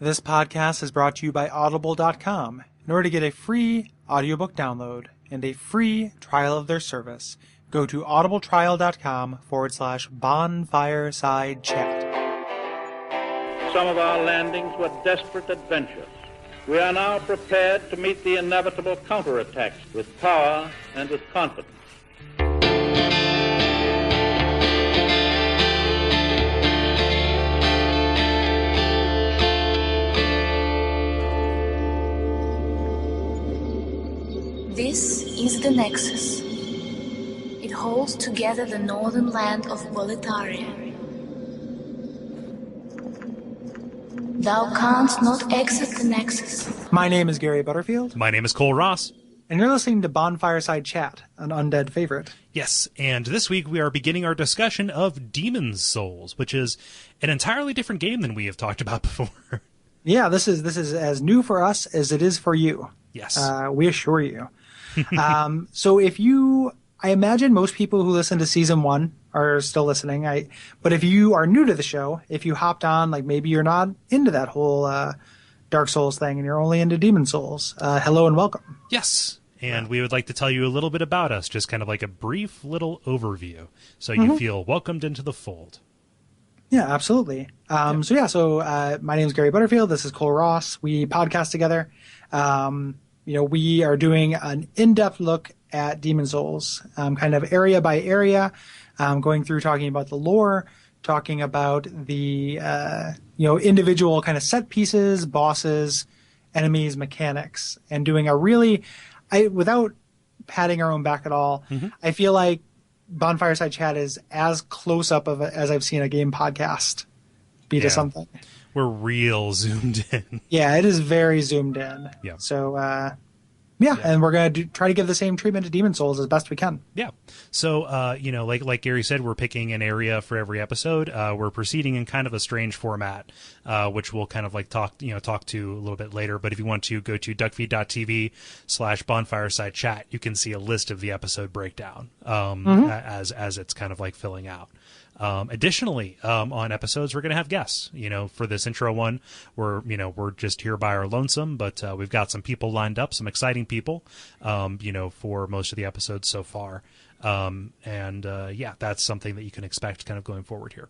This podcast is brought to you by Audible.com. In order to get a free audiobook download and a free trial of their service, go to audibletrial.com/bonfireside chat. Some of our landings were desperate adventures. We are now prepared to meet the inevitable counterattacks with power and with confidence. This is the Nexus. It holds together the northern land of Boletaria. Thou canst not exit the Nexus. My name is Gary Butterfield. My name is Kole Ross. And you're listening to Bonfireside Chat, an undead favorite. Yes, and this week we are beginning our discussion of Demon's Souls, which is an entirely different game than we have talked about before. Yeah, this is as new for us as it is for you. Yes. We assure you. So I imagine most people who listen to season 1 are still listening. But if you are new to the show, if you hopped on, like maybe you're not into that whole Dark Souls thing and you're only into Demon Souls, hello and welcome. Yes. And we would like to tell you a little bit about us, just kind of like a brief little overview, so you feel welcomed into the fold. Yeah, absolutely. So my name is Gary Butterfield. This is Kole Ross. We podcast together. We are doing an in-depth look at Demon Souls, kind of area by area, going through talking about the lore, talking about the, individual kind of set pieces, bosses, enemies, mechanics, and doing a really, without patting our own back at all, I feel like Bonfireside Chat is as close up as I've seen a game podcast be to something. We're real zoomed in. Yeah, it is very zoomed in. Yeah. So, and we're going to try to give the same treatment to Demon Souls as best we can. Yeah. So, like Gary said, we're picking an area for every episode. We're proceeding in kind of a strange format, which we'll kind of like talk to a little bit later. But if you want to go to Duckfeed.tv/bonfireside chat, you can see a list of the episode breakdown as it's kind of like filling out. Additionally, on episodes, we're going to have guests. For this intro one, we're just here by our lonesome, but we've got some people lined up, some exciting people, for most of the episodes so far. That's something that you can expect kind of going forward here.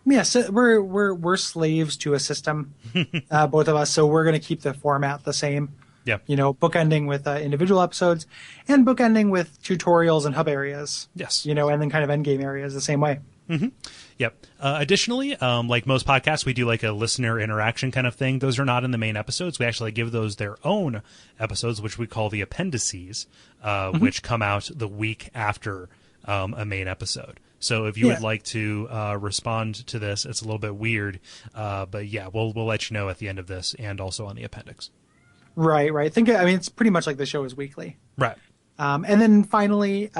Yeah, so we're slaves to a system, both of us. So we're going to keep the format the same. Yeah. Bookending with individual episodes and bookending with tutorials and hub areas. Yes. And then kind of endgame areas the same way. Mm-hmm. Yep. Additionally, like most podcasts, we do like a listener interaction kind of thing. Those are not in the main episodes. We actually give those their own episodes, which we call the appendices, which come out the week after a main episode. So if you would like to respond to this, it's a little bit weird, but yeah, we'll let you know at the end of this and also on the appendix. Right. It's pretty much like the show is weekly. Right. And then finally,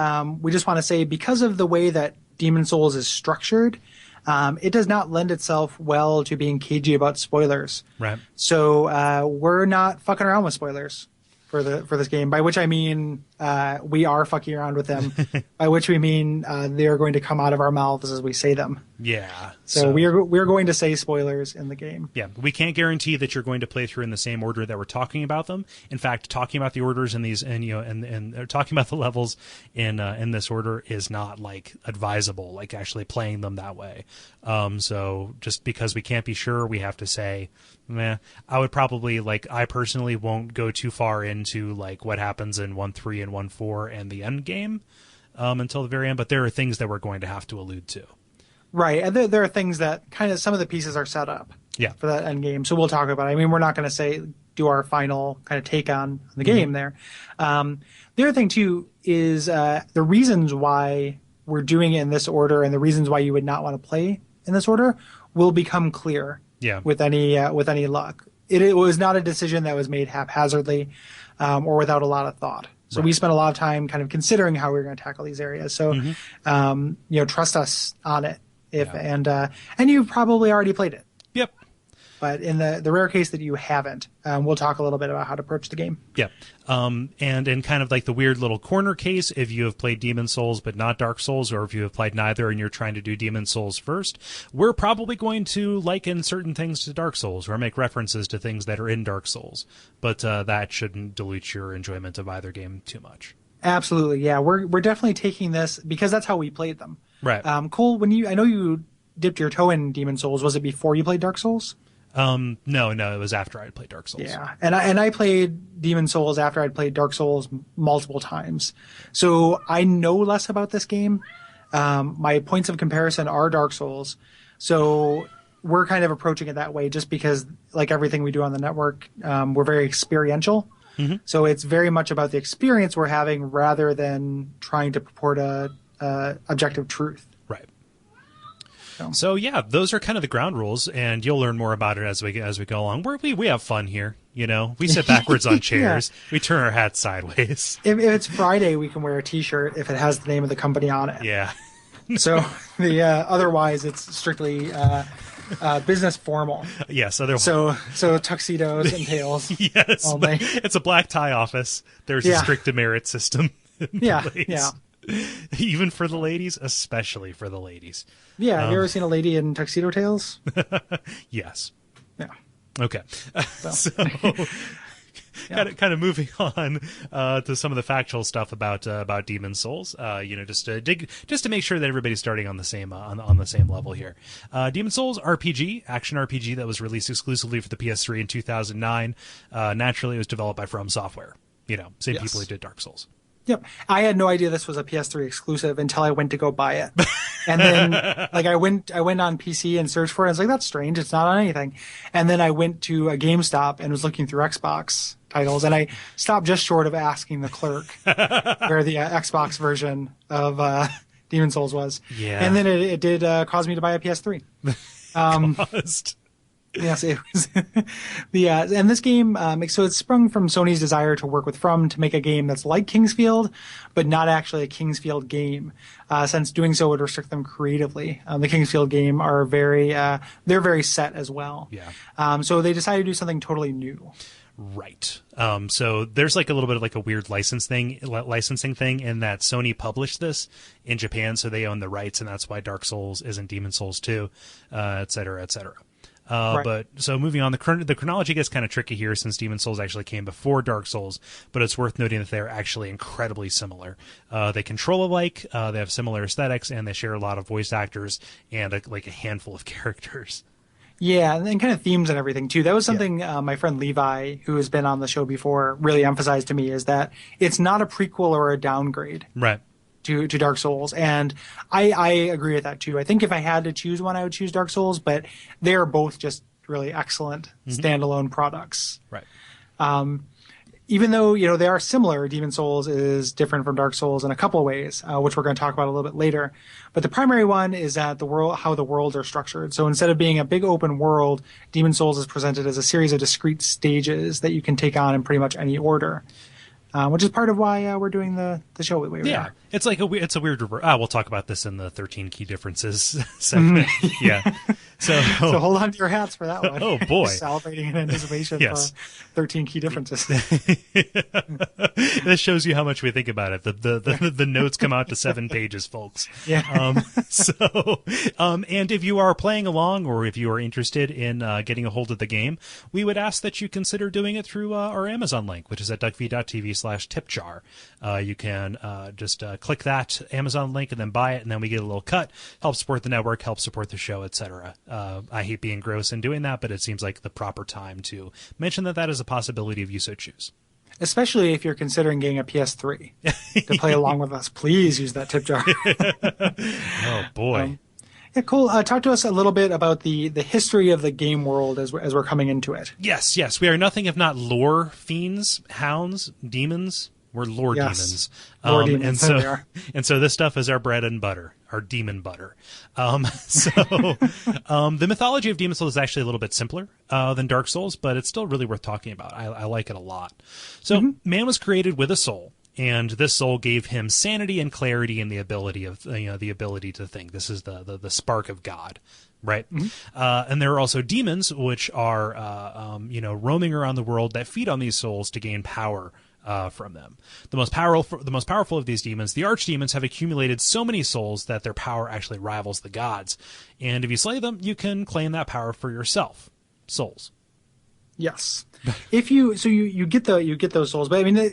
we just want to say, because of the way that Demon Souls is structured, it does not lend itself well to being cagey about spoilers. Right. So we're not fucking around with spoilers for this game, by which I mean we are fucking around with them, by which we mean they are going to come out of our mouths as we say them. Yeah. So we're going to say spoilers in the game. Yeah, we can't guarantee that you're going to play through in the same order that we're talking about them. In fact, talking about the orders in these and talking about the levels in this order is not like advisable, like actually playing them that way. So just because we can't be sure, we have to say, I would probably, I personally won't go too far into like what happens in 1.3 and 1.4 and the end game until the very end, but there are things that we're going to have to allude to. Right, and there are things that kind of some of the pieces are set up for that end game, so we'll talk about it. I mean, we're not going to do our final kind of take on the game there. The other thing, too, is the reasons why we're doing it in this order and the reasons why you would not want to play in this order will become clear with any luck. It was not a decision that was made haphazardly or without a lot of thought. So we spent a lot of time kind of considering how we were going to tackle these areas. So, trust us on it. And you've probably already played it. Yep. But in the rare case that you haven't, we'll talk a little bit about how to approach the game. Yeah. And in kind of like the weird little corner case, if you have played Demon Souls but not Dark Souls, or if you have played neither and you're trying to do Demon Souls first, we're probably going to liken certain things to Dark Souls or make references to things that are in Dark Souls. But that shouldn't dilute your enjoyment of either game too much. Absolutely. Yeah, we're definitely taking this because that's how we played them. Right. Cole, I know you dipped your toe in Demon Souls. Was it before you played Dark Souls? No, it was after I'd played Dark Souls. Yeah, and I played Demon Souls after I'd played Dark Souls multiple times, so I know less about this game. My points of comparison are Dark Souls, so we're kind of approaching it that way just because, like everything we do on the network, we're very experiential. Mm-hmm. So it's very much about the experience we're having rather than trying to purport a objective truth. Right. So yeah, those are kind of the ground rules, and you'll learn more about it as we go along. We have fun here, you know. We sit backwards on chairs. Yeah. We turn our hats sideways. If it's Friday, we can wear a T-shirt if it has the name of the company on it. Yeah. So the otherwise, it's strictly business formal. Yes. Otherwise, so tuxedos and tails. Yes. Only. It's a black tie office. There's a strict demerit system. Yeah. Yeah. Even for the ladies, especially for the ladies. Yeah, have you ever seen a lady in tuxedo tails? Yes. Yeah. Okay. So kind of moving on to some of the factual stuff about Demon Souls. Just to make sure that everybody's starting on the same on the same level here. Demon Souls RPG, action RPG that was released exclusively for the PS3 in 2009. Naturally, it was developed by From Software. Same people who did Dark Souls. Yep. I had no idea this was a PS3 exclusive until I went to go buy it. And then I went on PC and searched for it. I was like, that's strange. It's not on anything. And then I went to a GameStop and was looking through Xbox titles. And I stopped just short of asking the clerk where the Xbox version of Demon Souls was. Yeah. And then it did cause me to buy a PS3. Caused. Yes, it was. And this game, so it's sprung from Sony's desire to work with From to make a game that's like Kingsfield, but not actually a Kingsfield game, since doing so would restrict them creatively. The Kingsfield game are they're very set as well. Yeah. So they decided to do something totally new. Right. So there's like a little bit of like a weird licensing thing in that Sony published this in Japan, so they own the rights, and that's why Dark Souls isn't Demon Souls 2, et cetera, et cetera. Right. But so moving on, the chronology gets kind of tricky here since Demon Souls actually came before Dark Souls, but it's worth noting that they're actually incredibly similar. They control alike, they have similar aesthetics, and they share a lot of voice actors and a handful of characters. Yeah, and kind of themes and everything too. That was something my friend Levi, who has been on the show before, really emphasized to me, is that it's not a prequel or a downgrade. Right. To Dark Souls, and I agree with that too. I think if I had to choose one, I would choose Dark Souls, but they are both just really excellent standalone products. Right. Even though they are similar, Demon Souls is different from Dark Souls in a couple of ways, which we're going to talk about a little bit later. But the primary one is that how the worlds are structured. So instead of being a big open world, Demon Souls is presented as a series of discrete stages that you can take on in pretty much any order. Which is part of why we're doing the show the way we are. It's like it's a weird reverse. We'll talk about this in the 13 key differences segment. Yeah. So hold on to your hats for that one. Oh boy, salivating in anticipation for 13 key differences. This shows you how much we think about it. The notes come out to 7 pages, folks. Yeah. And if you are playing along, or if you are interested in getting a hold of the game, we would ask that you consider doing it through our Amazon link, which is at Duckfeed.tv/tipjar. You can just click that Amazon link and then buy it, and then we get a little cut. Help support the network, help support the show, etc. I hate being gross in doing that, but it seems like the proper time to mention that is a possibility if you so choose. Especially if you're considering getting a PS3 to play along with us. Please use that tip jar. Oh, boy. Yeah, Cole, talk to us a little bit about the history of the game world as we're coming into it. Yes. We are nothing if not lore fiends, hounds, demons. We're lore demons. Lore demons. And so this stuff is our bread and butter, our demon butter. The mythology of Demon Souls is actually a little bit simpler than Dark Souls, but it's still really worth talking about. I like it a lot. So man was created with a soul, and this soul gave him sanity and clarity and the ability to think. This is the spark of God, Right. And there are also demons, which are, roaming around the world that feed on these souls to gain power from them. The most powerful of these demons, the archdemons, have accumulated so many souls that their power actually rivals the gods. And if you slay them, you can claim that power for yourself. Souls. Yes. You get those souls, but I mean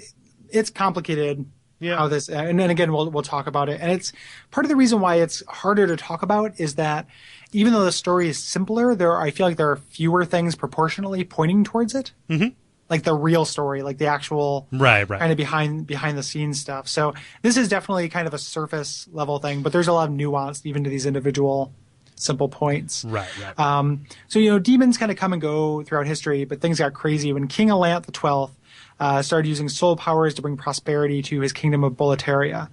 it's complicated. Yeah. How this, and then again we'll talk about it. And it's part of the reason why it's harder to talk about is that even though the story is simpler, I feel like there are fewer things proportionally pointing towards it. Mm-hmm. Like the real story, like the actual kind of behind the scenes stuff. So this is definitely kind of a surface level thing, but there's a lot of nuance even to these individual simple points. Right. So demons kind of come and go throughout history, but things got crazy when King Alant XII started using soul powers to bring prosperity to his kingdom of Boletaria.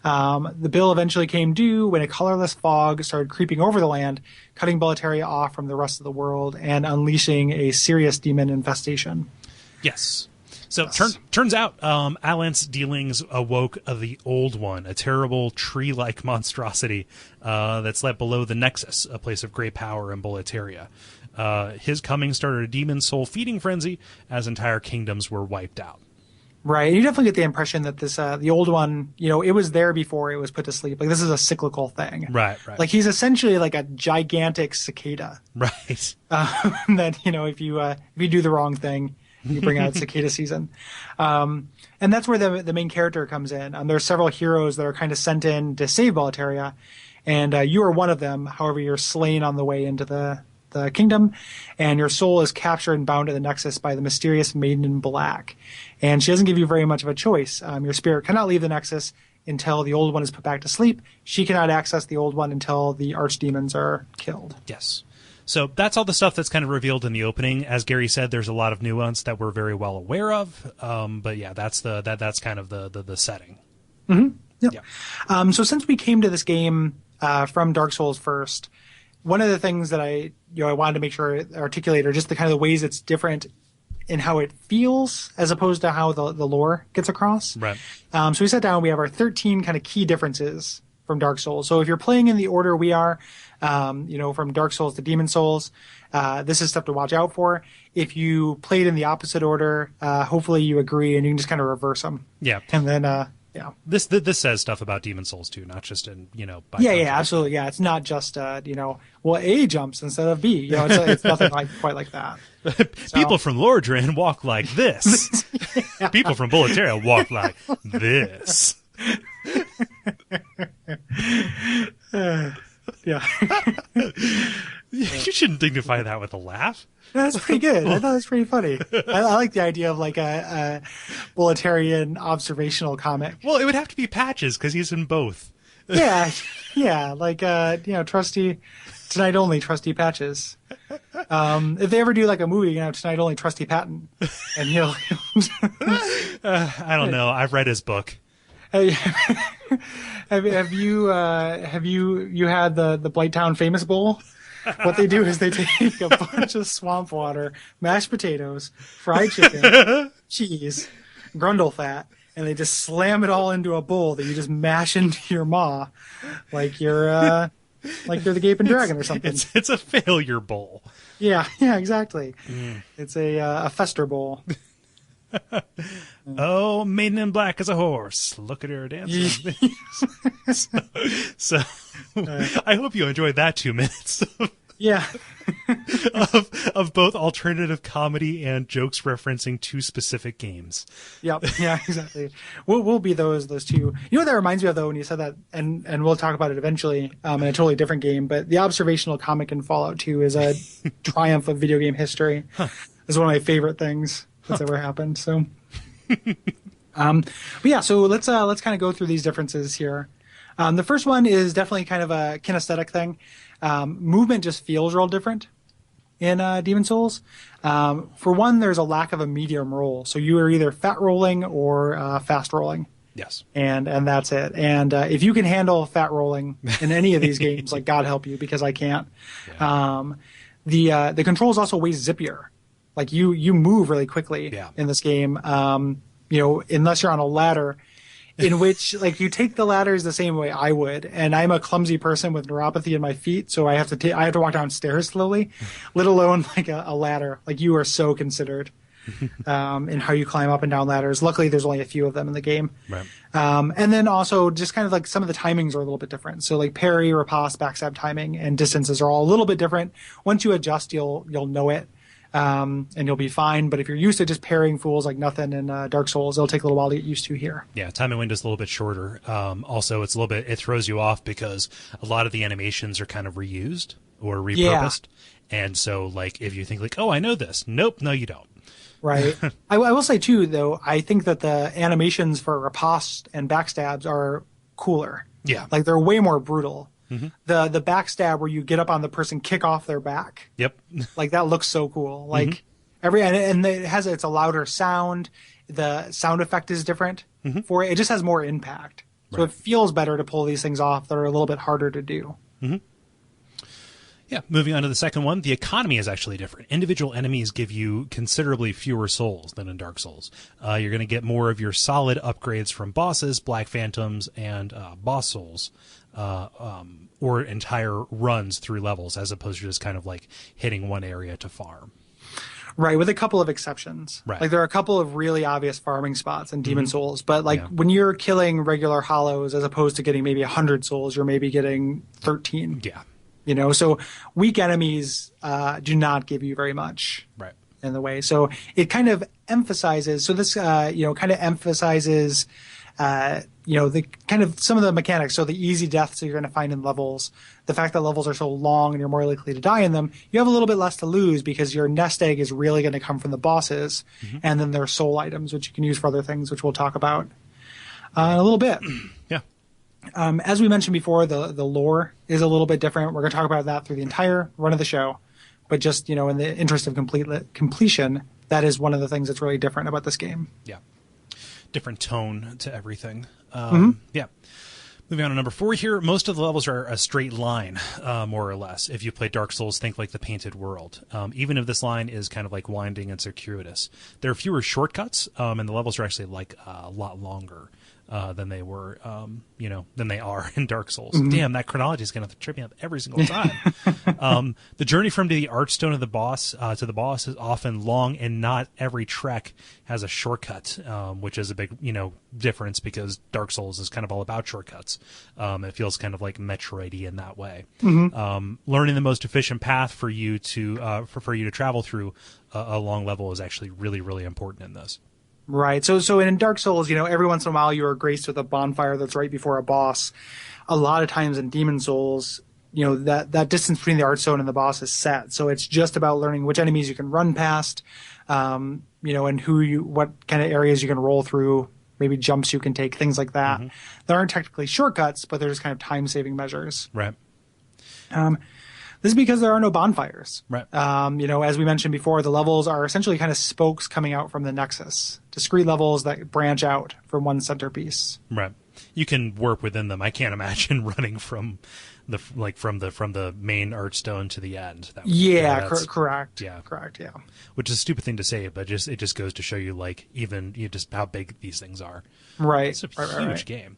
The bill eventually came due when a colorless fog started creeping over the land, cutting Boletaria off from the rest of the world and unleashing a serious demon infestation. Yes. So turns out Alant's dealings awoke the Old One, a terrible tree-like monstrosity that slept below the Nexus, a place of great power in Boletaria. His coming started a demon soul feeding frenzy as entire kingdoms were wiped out. Right. You definitely get the impression that this, the Old One, it was there before it was put to sleep. Like this is a cyclical thing. Right. Like he's essentially like a gigantic cicada. Right. That, if you do the wrong thing, you bring out cicada season. And that's where the main character comes in. There are several heroes that are kind of sent in to save Boletaria. And you are one of them. However, you're slain on the way into the kingdom, and your soul is captured and bound to the Nexus by the mysterious Maiden in Black. And she doesn't give you very much of a choice. Your spirit cannot leave the Nexus until the Old One is put back to sleep. She cannot access the Old One until the archdemons are killed. Yes. So that's all the stuff that's kind of revealed in the opening. As Gary said, there's a lot of nuance that we're very well aware of. But yeah, that's kind of the setting. Mm-hmm. Yep. Yeah. So since we came to this game from Dark Souls first, one of the things that I wanted to make sure I articulate are just the kind of the ways it's different in how it feels as opposed to how the lore gets across. Right. So we sat down, we have our 13 kind of key differences from Dark Souls. So if you're playing in the order we are, from Dark Souls to Demon Souls, this is stuff to watch out for. If you played in the opposite order, hopefully you agree and you can just kind of reverse them. Yeah. And then, yeah. This says stuff about Demon Souls too, not just in, by Yeah, absolutely. Yeah. It's not just, A jumps instead of B. It's nothing quite like that. People from Lordran walk like this. Yeah. People from Boletaria walk like this. Yeah. You shouldn't dignify that with a laugh. That's pretty good. I thought it was pretty funny. I like the idea of like a Boletarian observational comic. Well, it would have to be Patches because he's in both. Yeah. Like trusty tonight only trusty Patches. If they ever do like a movie, tonight only trusty Patton, and he'll. I don't know. I've read his book. Have you had the Blighttown Famous Bowl? What they do is they take a bunch of swamp water, mashed potatoes, fried chicken, cheese, grundle fat, and they just slam it all into a bowl that you just mash into your maw, like you're the Gaping Dragon or something. It's a failure bowl. Yeah, exactly. It's a fester bowl. Oh, Maiden in Black is a horse. Look at her dancing. so I hope you enjoyed that 2 minutes. Yeah. of both alternative comedy and jokes referencing 2 specific games. Yep. Yeah, exactly. We'll be those 2. You know what that reminds me of though when you said that, and we'll talk about it eventually in a totally different game, but the observational comic in Fallout 2 is a triumph of video game history. Huh. It's one of my favorite things that's ever happened. So, but yeah, so let's kind of go through these differences here. The first one is definitely kind of a kinesthetic thing. Movement just feels real different in Demon Souls. For one, there's a lack of a medium roll, so you are either fat rolling or fast rolling. Yes, and that's it. And if you can handle fat rolling in any of these games, like God help you, because I can't. Yeah. The controls also way zippier. Like you move really quickly in this game. Unless you're on a ladder, in which like you take the ladders the same way I would, and I'm a clumsy person with neuropathy in my feet, so I have to walk downstairs slowly, let alone like a ladder. Like you are so considered in how you climb up and down ladders. Luckily, there's only a few of them in the game. Right. And then also just kind of like some of the timings are a little bit different. So like parry, riposte, backstab timing, and distances are all a little bit different. Once you adjust, you'll know it. And you'll be fine. But if you're used to just parrying fools like nothing in Dark Souls, it'll take a little while to get used to here. Yeah, timing window's a little bit shorter. Also, it's a little bit, it throws you off because a lot of the animations are kind of reused or repurposed. Yeah. And so, like, if you think like, oh, I know this. Nope, no, you don't. Right. I will say too, though, I think that the animations for riposte and backstabs are cooler. Yeah. Like they're way more brutal. Mm-hmm. The backstab where you get up on the person, kick off their back. Yep. Like that looks so cool. Like and it's a louder sound. The sound effect is different for it. It just has more impact. So it feels better to pull these things off that are a little bit harder to do. Mm-hmm. Yeah, moving on to the second one, the economy is actually different. Individual enemies give you considerably fewer souls than in Dark Souls. You're going to get more of your solid upgrades from bosses, Black Phantoms, and boss souls, or entire runs through levels, as opposed to just kind of like hitting one area to farm. Right, with a couple of exceptions. Right. Like there are a couple of really obvious farming spots in Demon Souls, but like when you're killing regular hollows, as opposed to getting maybe 100 souls, you're maybe getting 13. Yeah. You know, so weak enemies do not give you very much in the way. So it kind of emphasizes, kind of emphasizes, the kind of some of the mechanics. So the easy deaths that you're going to find in levels, the fact that levels are so long and you're more likely to die in them, you have a little bit less to lose because your nest egg is really going to come from the bosses. And then there are soul items, which you can use for other things, which we'll talk about in a little bit. Yeah. As we mentioned before, the lore is a little bit different. We're going to talk about that through the entire run of the show. But just, in the interest of completion, that is one of the things that's really different about this game. Yeah. Different tone to everything. Yeah. Moving on to number 4 here. Most of the levels are a straight line, more or less. If you play Dark Souls, think like the Painted World. Even if this line is kind of like winding and circuitous. There are fewer shortcuts, and the levels are actually like a lot longer. Than they were, than they are in Dark Souls. Damn, that chronology is going to trip me up every single time. The journey from the Archstone of the boss to the boss is often long, and not every trek has a shortcut, which is a big, difference because Dark Souls is kind of all about shortcuts. It feels kind of like Metroid-y in that way. Learning the most efficient path for you to travel through a long level is actually really, really important in this. Right. So in Dark Souls, every once in a while you are graced with a bonfire that's right before a boss. A lot of times in Demon Souls, that distance between the Archstone and the boss is set. So it's just about learning which enemies you can run past, and what kind of areas you can roll through, maybe jumps you can take, things like that. There aren't technically shortcuts, but they're just kind of time-saving measures. Right. This is because there are no bonfires. Right. As we mentioned before, the levels are essentially kind of spokes coming out from the Nexus, discrete levels that branch out from one centerpiece. Right. You can warp within them. I can't imagine running from the main Archstone to the end. Correct. Yeah. Correct. Yeah. Which is a stupid thing to say, but it just goes to show you just how big these things are. Right. It's a huge game.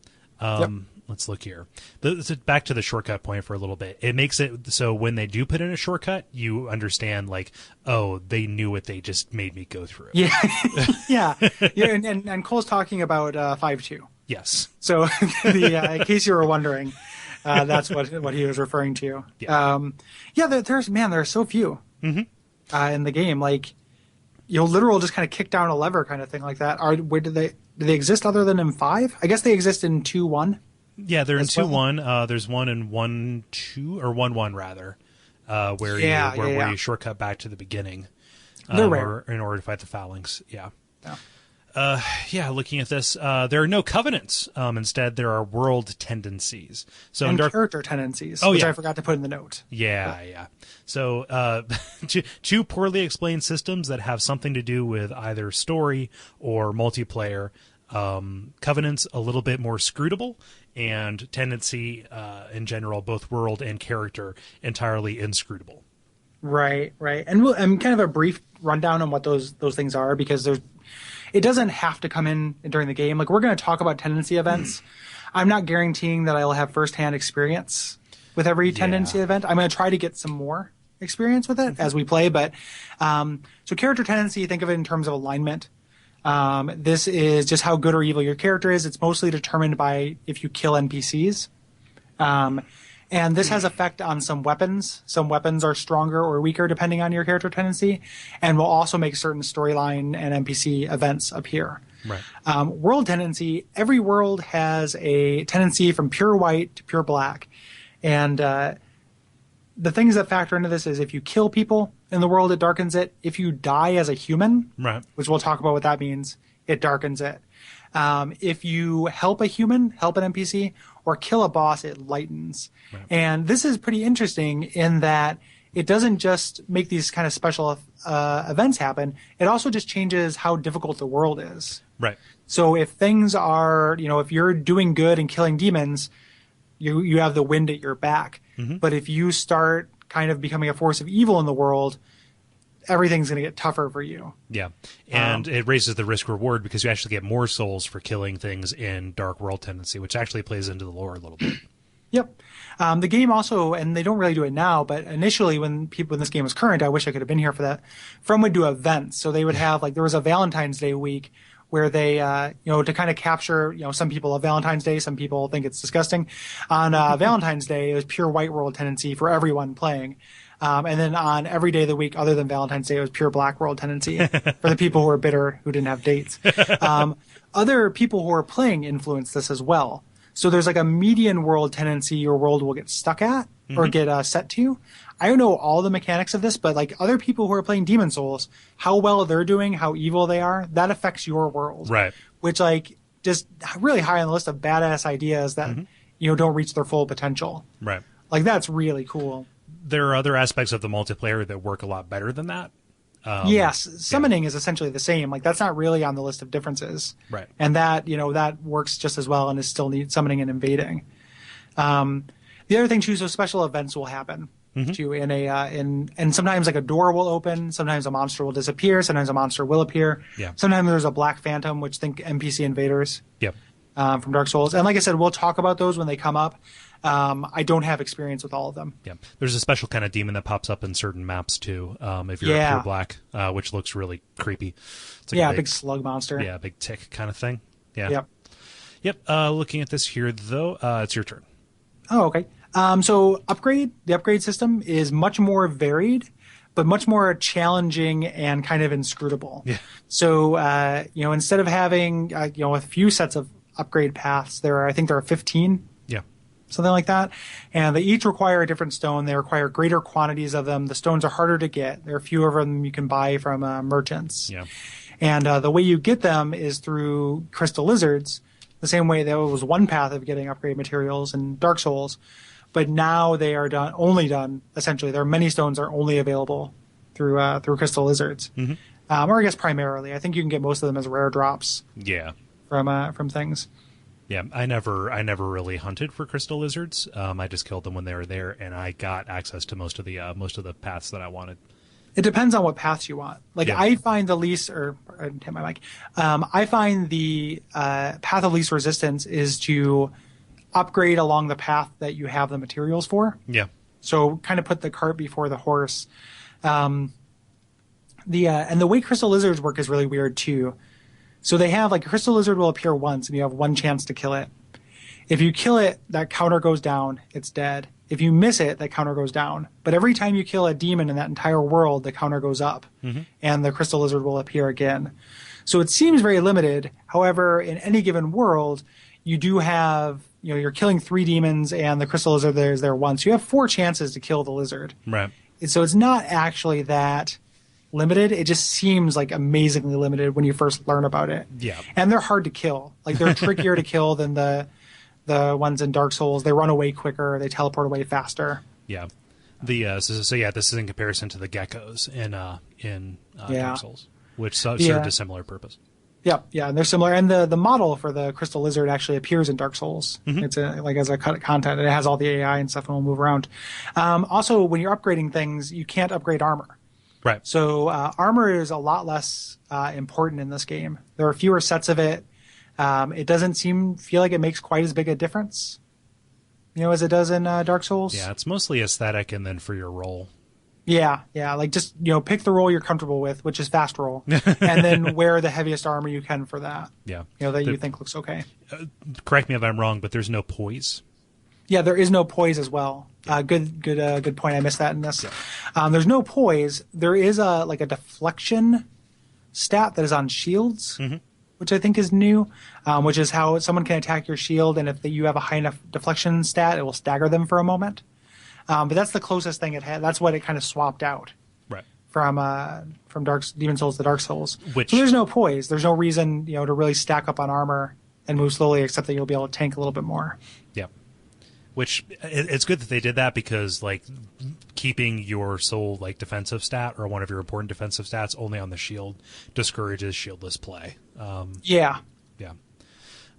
Let's look here. Back to the shortcut point for a little bit. It makes it so when they do put in a shortcut, you understand they knew what they just made me go through. Yeah. Yeah. And Cole's talking about 5.2. Yes. So in case you were wondering, that's what he was referring to. Yeah. There are so few in the game. Literal just kind of kick down a lever kind of thing like that. Where do they exist other than in 5? I guess they exist in 2.1. Yeah, they're in 2.1. There's one in 1.2 or 1.1 rather, where you shortcut back to the beginning. They're rare. In order to fight the Phalanx. Yeah. Looking at this, there are no covenants. Instead, there are world tendencies. So and character tendencies, which I forgot to put in the note. Yeah. So two poorly explained systems that have something to do with either story or multiplayer. Covenants a little bit more scrutable, and tendency in general, both world and character, entirely inscrutable. Right. And kind of a brief rundown on what those things are, because it doesn't have to come in during the game. Like, we're going to talk about tendency events. I'm not guaranteeing that I'll have firsthand experience with every tendency event. I'm going to try to get some more experience with it as we play. But so character tendency, think of it in terms of alignment. This is just how good or evil your character is. It's mostly determined by if you kill NPCs. And this has effect on some weapons. Some weapons are stronger or weaker depending on your character tendency, and will also make certain storyline and NPC events appear. Right. World tendency, every world has a tendency from pure white to pure black. And the things that factor into this is if you kill people in the world, it darkens it. If you die as a human, Right. which we'll talk about what that means, it darkens it. If you help a human, help an NPC, or kill a boss, it lightens. Right. And this is pretty interesting in that it doesn't just make these kind of special events happen. It also just changes how difficult the world is. Right. So if things are, if you're doing good and killing demons, you have the wind at your back. Mm-hmm. But if you start kind of becoming a force of evil in the world, everything's going to get tougher for you. Yeah. And it raises the risk reward because you actually get more souls for killing things in Dark World Tendency, which actually plays into the lore a little bit. Yep. The game also, and they don't really do it now, but initially when this game was current, I wish I could have been here for that, From would do events. So they would have, there was a Valentine's Day week where they, to kind of capture, some people love Valentine's Day, some people think it's disgusting. On Valentine's Day, it was pure white world tendency for everyone playing. And then on every day of the week other than Valentine's Day, it was pure black world tendency for the people who were bitter, who didn't have dates. Other people who are playing influence this as well. So there's like a median world tendency your world will get stuck at or get set to. I don't know all the mechanics of this, but other people who are playing Demon Souls, how well they're doing, how evil they are, that affects your world. Right. Which just really high on the list of badass ideas that, don't reach their full potential. Right. That's really cool. There are other aspects of the multiplayer that work a lot better than that. Yes, summoning is essentially the same. That's not really on the list of differences. Right. And that, that works just as well and is still summoning and invading. The other thing too, so special events will happen too and sometimes a door will open, sometimes a monster will disappear, sometimes a monster will appear. Yeah. Sometimes there's a black phantom, which think NPC invaders. Yep. From Dark Souls. And like I said, we'll talk about those when they come up. I don't have experience with all of them. Yeah, there's a special kind of demon that pops up in certain maps too. If you're a pure black, which looks really creepy. It's a big slug monster. Yeah, big tick kind of thing. Yeah. Yep. Looking at this here though, it's your turn. Oh, okay. So the upgrade system is much more varied, but much more challenging and kind of inscrutable. Yeah. So instead of having a few sets of upgrade paths, I think there are 15. Yeah. Something like that. And they each require a different stone. They require greater quantities of them. The stones are harder to get. There are fewer of them you can buy from merchants. Yeah. And the way you get them is through crystal lizards, the same way there was one path of getting upgrade materials in Dark Souls. But now they are only done, essentially. There are many stones that are only available through crystal lizards. Mm-hmm. Or I guess primarily. I think you can get most of them as rare drops. Yeah. From things. Yeah, I never really hunted for crystal lizards. I just killed them when they were there, and I got access to most of the paths that I wanted. It depends on what paths you want. I find the least, or I didn't hit my mic. I find the path of least resistance is to upgrade along the path that you have the materials for. Yeah. So kind of put the cart before the horse. And the way crystal lizards work is really weird too. So they have a crystal lizard will appear once and you have one chance to kill it. If you kill it, that counter goes down. It's dead. If you miss it, that counter goes down. But every time you kill a demon in that entire world, the counter goes up and the crystal lizard will appear again. So it seems very limited. However, in any given world, you do have, you're killing 3 demons and the crystal lizard is there once. You have 4 chances to kill the lizard. Right. And so it's not actually that limited. It just seems amazingly limited when you first learn about it. Yeah. And they're hard to kill. They're trickier to kill than the ones in Dark Souls. They run away quicker. They teleport away faster. Yeah. This is in comparison to the geckos in Dark Souls, which served a similar purpose. Yeah, and they're similar. And the model for the crystal lizard actually appears in Dark Souls. Mm-hmm. It's as a content. It has all the AI and stuff and will move around. Also, when you're upgrading things, you can't upgrade armor. Right. So armor is a lot less important in this game. There are fewer sets of it. It doesn't feel like it makes quite as big a difference, as it does in Dark Souls. Yeah, it's mostly aesthetic and then for your roll. Yeah. Like just, pick the roll you're comfortable with, which is fast roll, and then wear the heaviest armor you can for that. Yeah. You think looks okay. Correct me if I'm wrong, but there's no poise. Yeah, there is no poise as well. Good point. I missed that in this. Yeah. There's no poise. There is a deflection stat that is on shields, which I think is new, which is how someone can attack your shield, and if you have a high enough deflection stat, it will stagger them for a moment. But that's the closest thing it had. That's what it kind of swapped out. Right. From Demon Souls to Dark Souls. So Which, there's no poise. There's no reason, to really stack up on armor and move slowly, except that you'll be able to tank a little bit more. yeah. Which, it's good that they did that because, keeping your sole, defensive stat or one of your important defensive stats only on the shield discourages shieldless play. Yeah. Yeah.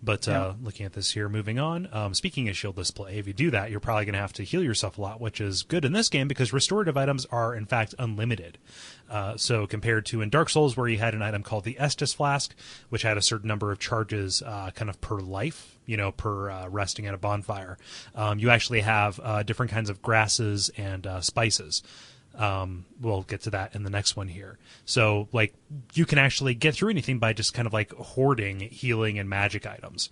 But looking at this here, moving on, speaking of shieldless play, if you do that, you're probably going to have to heal yourself a lot, which is good in this game because restorative items are, in fact, unlimited. So compared to in Dark Souls, where you had an item called the Estus Flask, which had a certain number of charges kind of per life, per resting at a bonfire, you actually have different kinds of grasses and spices. We'll get to that in the next one here. So, you can actually get through anything by just kind of hoarding healing and magic items.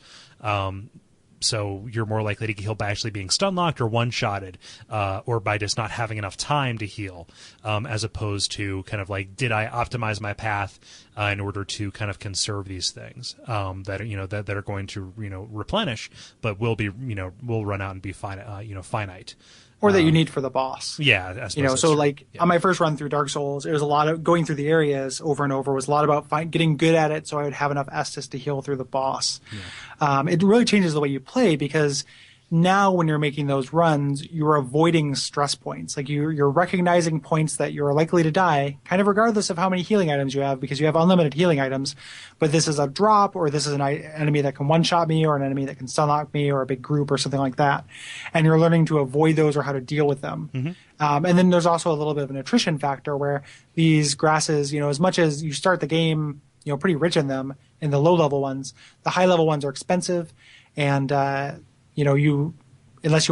So you're more likely to heal by actually being stun-locked or one-shotted, or by just not having enough time to heal, as opposed to kind of did I optimize my path in order to kind of conserve these things that are going to replenish, but will run out and be finite. Or that you need for the boss. Yeah, I suppose so true. On my first run through Dark Souls, it was a lot of going through the areas over and over. Was a lot about getting good at it, so I would have enough Estus to heal through the boss. Yeah. It really changes the way you play because now when you're making those runs, you're avoiding stress points. You're recognizing points that you're likely to die, kind of regardless of how many healing items you have, because you have unlimited healing items. But this is a drop, or this is an enemy that can one-shot me, or an enemy that can stun-lock me, or a big group, or something like that. And you're learning to avoid those or how to deal with them. Mm-hmm. And then there's also a little bit of an attrition factor where these grasses, as much as you start the game, pretty rich in them, in the low-level ones, the high-level ones are expensive, and unless you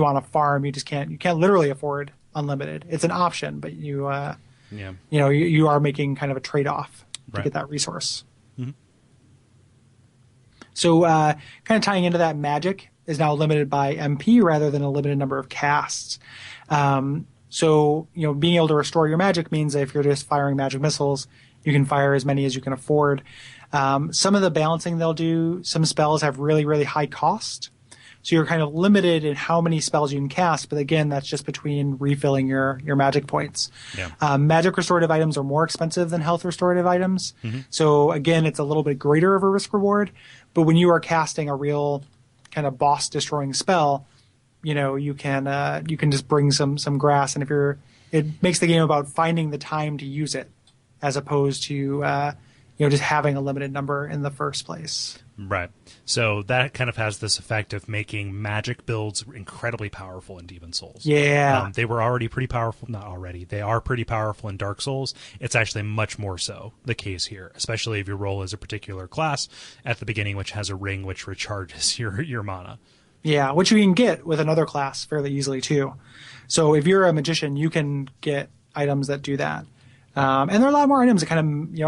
want to farm, you can't literally afford unlimited. It's an option, but you are making kind of a trade-off to get that resource. Mm-hmm. So kind of tying into that, magic is now limited by MP rather than a limited number of casts. So being able to restore your magic means that if you're just firing magic missiles, you can fire as many as you can afford. Some of the balancing they'll do, some spells have really, really high cost. So you're kind of limited in how many spells you can cast, but again, that's just between refilling your magic points. Yeah. Magic restorative items are more expensive than health restorative items. Mm-hmm. So again, it's a little bit greater of a risk reward. But when you are casting a real kind of boss destroying spell, you can just bring some grass, and it makes the game about finding the time to use it, as opposed to just having a limited number in the first place. Right. So that kind of has this effect of making magic builds incredibly powerful in Demon Souls. Yeah. They were already pretty powerful. Not already. They are pretty powerful in Dark Souls. It's actually much more so the case here, especially if you roll as a particular class at the beginning, which has a ring which recharges your mana. Yeah, which you can get with another class fairly easily too. So if you're a magician, you can get items that do that. And there are a lot more items that kind of,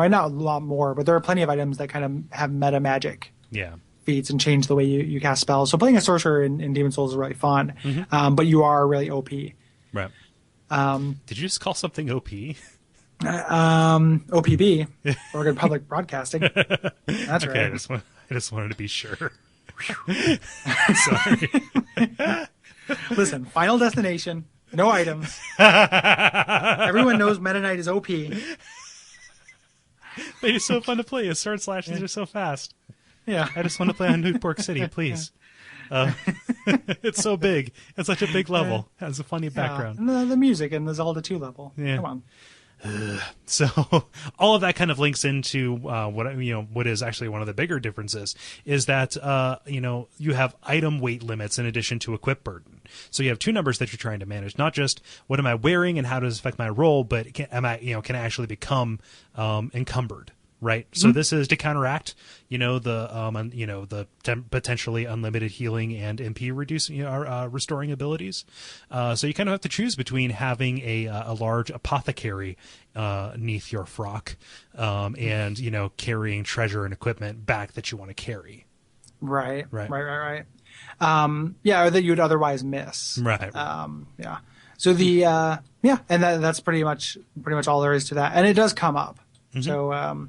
not a lot more, but there are plenty of items that kind of have meta magic feats and change the way you cast spells. So playing a sorcerer in Demon Souls is really fun, but you are really OP. Right. Did you just call something OP? OPB, Oregon Public Broadcasting. That's okay, right. I just wanted to be sure. Sorry. Listen, Final Destination. No items. Everyone knows Meta Knight is OP. They're so fun to play. His sword slashes are so fast. Yeah. I just want to play on Newport City, please. It's so big. It's such a big level. It has a funny background. And the music and the Zelda 2 level. Yeah. Come on. So all of that kind of links into what is actually one of the bigger differences is that you have item weight limits in addition to equip burden. So you have two numbers that you're trying to manage, not just what am I wearing and how does it affect my role, but can I actually become encumbered? Right. So this is to counteract, the potentially unlimited healing and MP restoring abilities. So you kind of have to choose between having a large apothecary neath your frock and carrying treasure and equipment back that you want to carry. Right. Or that you'd otherwise miss. Right. Yeah. So and that's pretty much all there is to that, and it does come up. So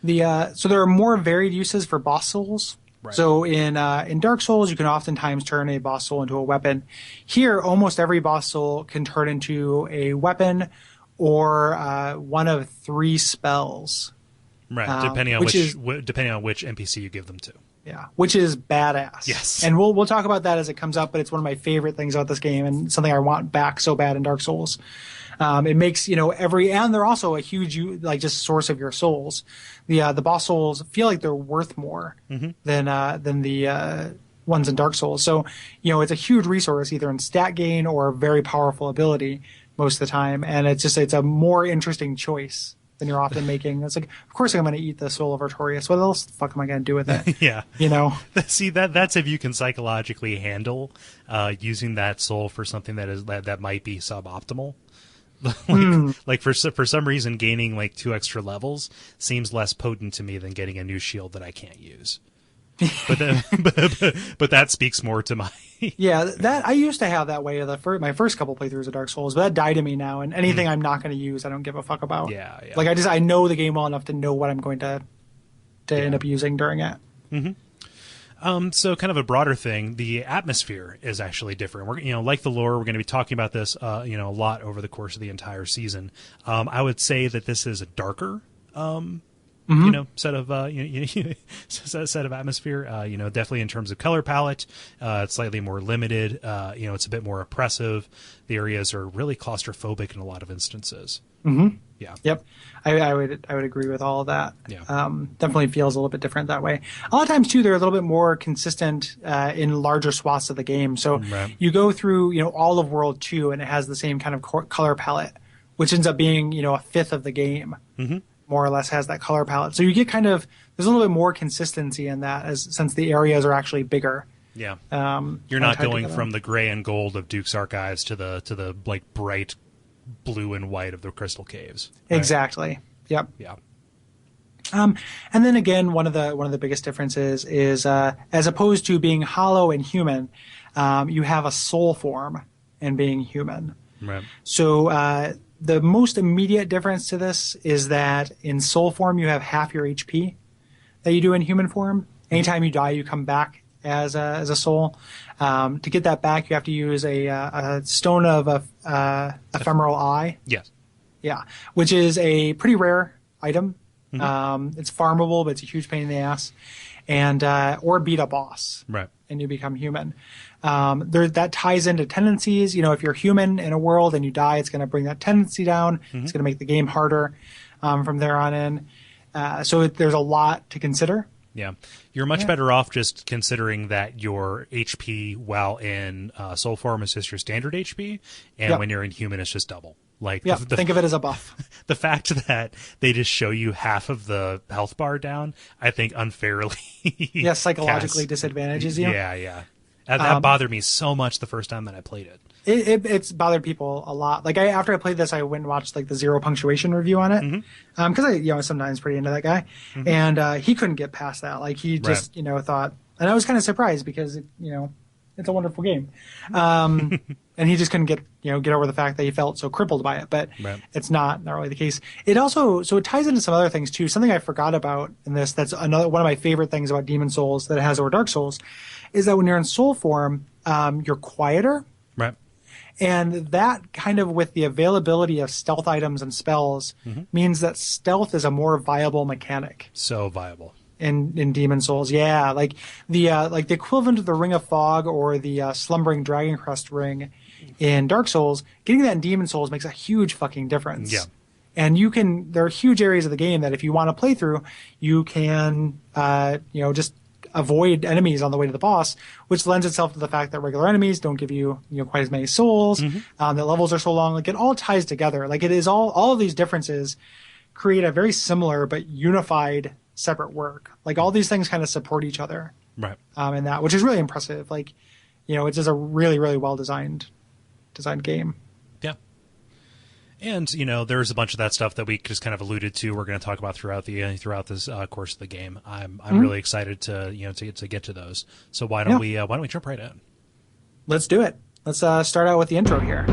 so there are more varied uses for boss souls. Right. So in Dark Souls, you can oftentimes turn a boss soul into a weapon. Here, almost every boss soul can turn into a weapon or one of 3 spells. Right, depending on which NPC you give them to. Yeah, which is badass. Yes, and we'll talk about that as it comes up. But it's one of my favorite things about this game, and something I want back so bad in Dark Souls. It makes and they're also a huge just source of your souls. The boss souls feel like they're worth more than the ones in Dark Souls. So it's a huge resource either in stat gain or very powerful ability most of the time, and it's a more interesting choice than you're often making. It's like, of course I'm going to eat the soul of Artorias. What else the fuck am I going to do with it? Yeah. See, that's if you can psychologically handle using that soul for something that might be suboptimal. Like for some reason, gaining 2 extra levels seems less potent to me than getting a new shield that I can't use. But that speaks more to my that I used to have that way my first couple playthroughs of Dark Souls, but that died to me now. And anything I'm not going to use, I don't give a fuck about. Yeah. Like I know the game well enough to know what I'm going to end up using during it. So kind of a broader thing, the atmosphere is actually different. We're, like the lore, we're going to be talking about this, a lot over the course of the entire season. I would say that this is a darker, set of set of atmosphere. Definitely in terms of color palette, it's slightly more limited. It's a bit more oppressive. The areas are really claustrophobic in a lot of instances. Mm-hmm. Yeah. Yep. I would agree with all of that. Yeah. Definitely feels a little bit different that way. A lot of times too, they're a little bit more consistent in larger swaths of the game. So you go through, all of World 2 and it has the same kind of color palette, which ends up being, a fifth of the game. Mm-hmm. More or less has that color palette. So you get there's a little bit more consistency in that since the areas are actually bigger. Yeah. You're not going from the gray and gold of Duke's Archives to the bright blue and white of the Crystal Caves. Right? Exactly. Yep. Yeah. And then again, one of the biggest differences is as opposed to being hollow and human, you have a soul form in being human. Right. So the most immediate difference to this is that in soul form you have half your HP that you do in human form. Anytime you die, you come back as a soul. To get that back, you have to use a stone of ephemeral eye. Yes. Yeah, which is a pretty rare item. Mm-hmm. It's farmable, but it's a huge pain in the ass. And or beat a boss. Right. And you become human. That ties into tendencies. If you're human in a world and you die, it's going to bring that tendency down. Mm-hmm. It's going to make the game harder from there on in. So there's a lot to consider. Yeah. You're much better off just considering that your HP while in soul form is just your standard HP, and when you're in human, it's just double. Think of it as a buff. The fact that they just show you half of the health bar down, I think unfairly psychologically disadvantages you. Yeah. That bothered me so much the first time that I played it. It's bothered people a lot. After I played this, I went and watched the zero punctuation review on it because I sometimes pretty into that guy, and he couldn't get past that. He just thought, and I was kind of surprised because it's a wonderful game, and he just couldn't get over the fact that he felt so crippled by it. But it's not really the case. It also it ties into some other things too. Something I forgot about in this that's another one of my favorite things about Demon Souls that it has over Dark Souls is that when you're in soul form, you're quieter. Right. And that kind of with the availability of stealth items and spells means that stealth is a more viable mechanic. So viable. In Demon Souls, yeah. The equivalent of the Ring of Fog or the Slumbering Dragon Crest ring in Dark Souls, getting that in Demon Souls makes a huge fucking difference. Yeah. And there are huge areas of the game that if you want to play through, you can, just avoid enemies on the way to the boss, which lends itself to the fact that regular enemies don't give you, quite as many souls, that levels are so long. Like, it all ties together. Like, it is all of these differences create a very similar but unified separate work. Like, all these things kind of support each other. Right. And that, which is really impressive. Like, it's just a really, really well designed game. Yeah. And, there's a bunch of that stuff that we just kind of alluded to. We're going to talk about throughout this course of the game. I'm really excited to get to those. So why don't we jump right in? Let's do it. Let's start out with the intro here.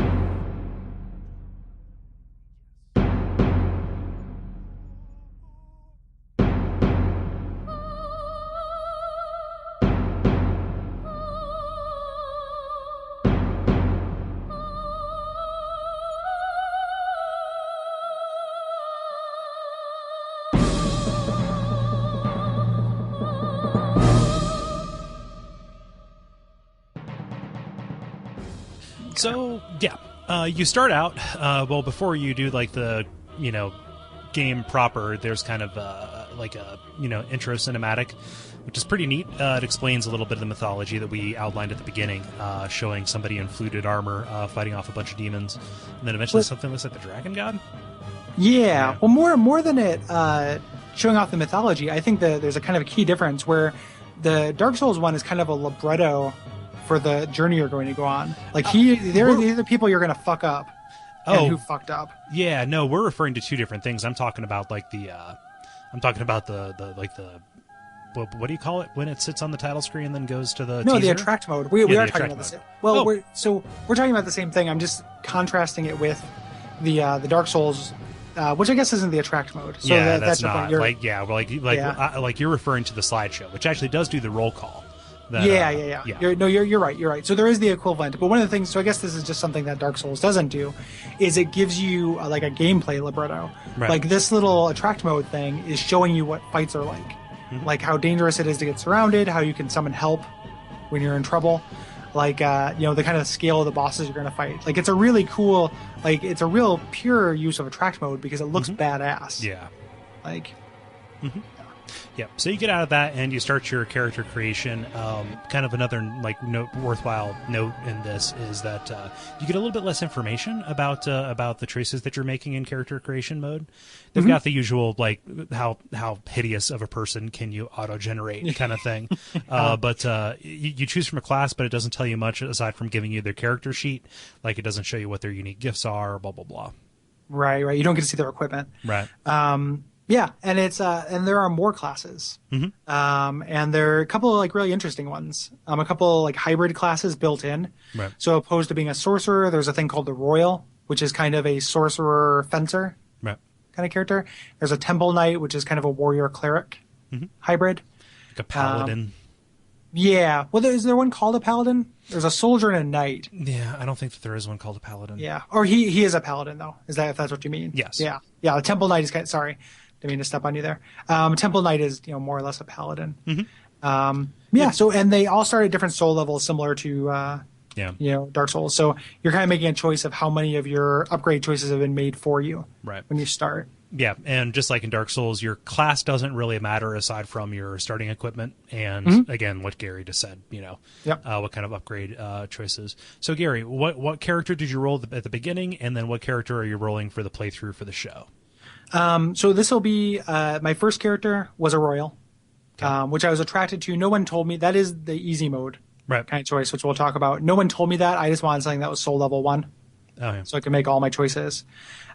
So, you start out, before you do, like, the, game proper, there's kind of, intro cinematic, which is pretty neat. It explains a little bit of the mythology that we outlined at the beginning, showing somebody in fluted armor fighting off a bunch of demons, and then eventually something looks like the Dragon God? Yeah. Well, more than it showing off the mythology, I think that there's a kind of a key difference where the Dark Souls one is kind of a libretto for the journey you're going to go on. Like, these are the people you're going to fuck up. And who fucked up. Yeah, no, we're referring to two different things. I'm talking about, like, the what do you call it when it sits on the title screen and then goes to the teaser? The attract mode. We are talking about the same. Well, we're talking about the same thing. I'm just contrasting it with the Dark Souls, which I guess isn't the attract mode. So yeah, that's not. Like you're referring to the slideshow, which actually does do the roll call. Yeah. You're right. You're right. So there is the equivalent, but one of the things. So I guess this is just something that Dark Souls doesn't do, is it gives you like a gameplay libretto. Right. Like, this little attract mode thing is showing you what fights are like how dangerous it is to get surrounded, how you can summon help when you're in trouble, like the kind of scale of the bosses you're going to fight. Like, it's a really cool, like, it's a real pure use of attract mode because it looks badass. Yeah. Like. Yeah, so you get out of that and you start your character creation. Kind of another worthwhile note in this is that you get a little bit less information about the choices that you're making in character creation mode. They've got the usual, like, how hideous of a person can you auto-generate kind of thing. But you choose from a class, but it doesn't tell you much aside from giving you their character sheet. Like, it doesn't show you what their unique gifts are, blah, blah, blah. Right. You don't get to see their equipment. Right. Yeah, and it's and there are more classes, and there are a couple of, like, really interesting ones. A couple, like, hybrid classes built in. Right. So opposed to being a sorcerer, there's a thing called the Royal, which is kind of a sorcerer fencer kind of character. There's a Temple Knight, which is kind of a warrior cleric hybrid. Like a paladin. Yeah. Well, is there one called a paladin? There's a soldier and a knight. Yeah, I don't think that there is one called a paladin. Yeah, or he is a paladin though. If that's what you mean? Yes. Yeah. The Temple Knight is kind of, sorry. Didn't mean to step on you there. Temple Knight is, more or less a paladin. So, and they all start at different soul levels, similar to, Dark Souls. So you're kind of making a choice of how many of your upgrade choices have been made for you when you start. Yeah, and just like in Dark Souls, your class doesn't really matter aside from your starting equipment and, again, what Gary just said, what kind of upgrade choices. So, Gary, what character did you roll at the beginning, and then what character are you rolling for the playthrough for the show? So this will be my first character was a Royal, which I was attracted to. No one told me that is the easy mode kind of choice, which we'll talk about. No one told me that. I just wanted something that was soul level 1, so I could make all my choices.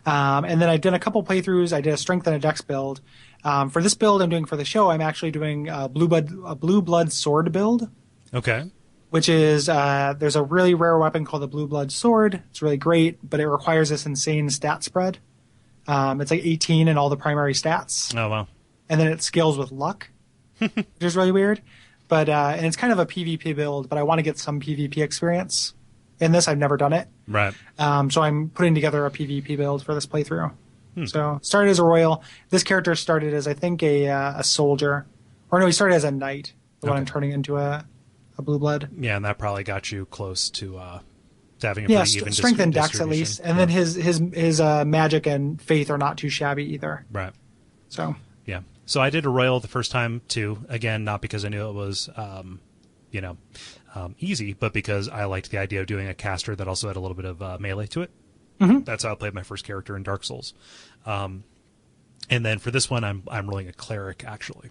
And then I did a couple playthroughs. I did a strength and a dex build. For this build I'm doing for the show, I'm actually doing a blue blood sword build. Okay. Which is there's a really rare weapon called the blue blood sword. It's really great, but it requires this insane stat spread. It's like 18 in all the primary stats. Oh, wow. And then it scales with luck, which is really weird. But and it's kind of a PvP build, but I want to get some PvP experience in this. I've never done it. Right. So I'm putting together a PvP build for this playthrough. So started as a Royal. This character started as, I think, a soldier. Or no, he started as a knight, the one I'm turning into a blue blood. Yeah, and that probably got you close to It's having a pretty even strength and dex at distribution. least, and then his magic and faith are not too shabby either. Right. So yeah. So I did a royal the first time too. Again, not because I knew it was easy, but because I liked the idea of doing a caster that also had a little bit of melee to it. Mm-hmm. That's how I played my first character in Dark Souls. And then for this one, I'm rolling a cleric actually.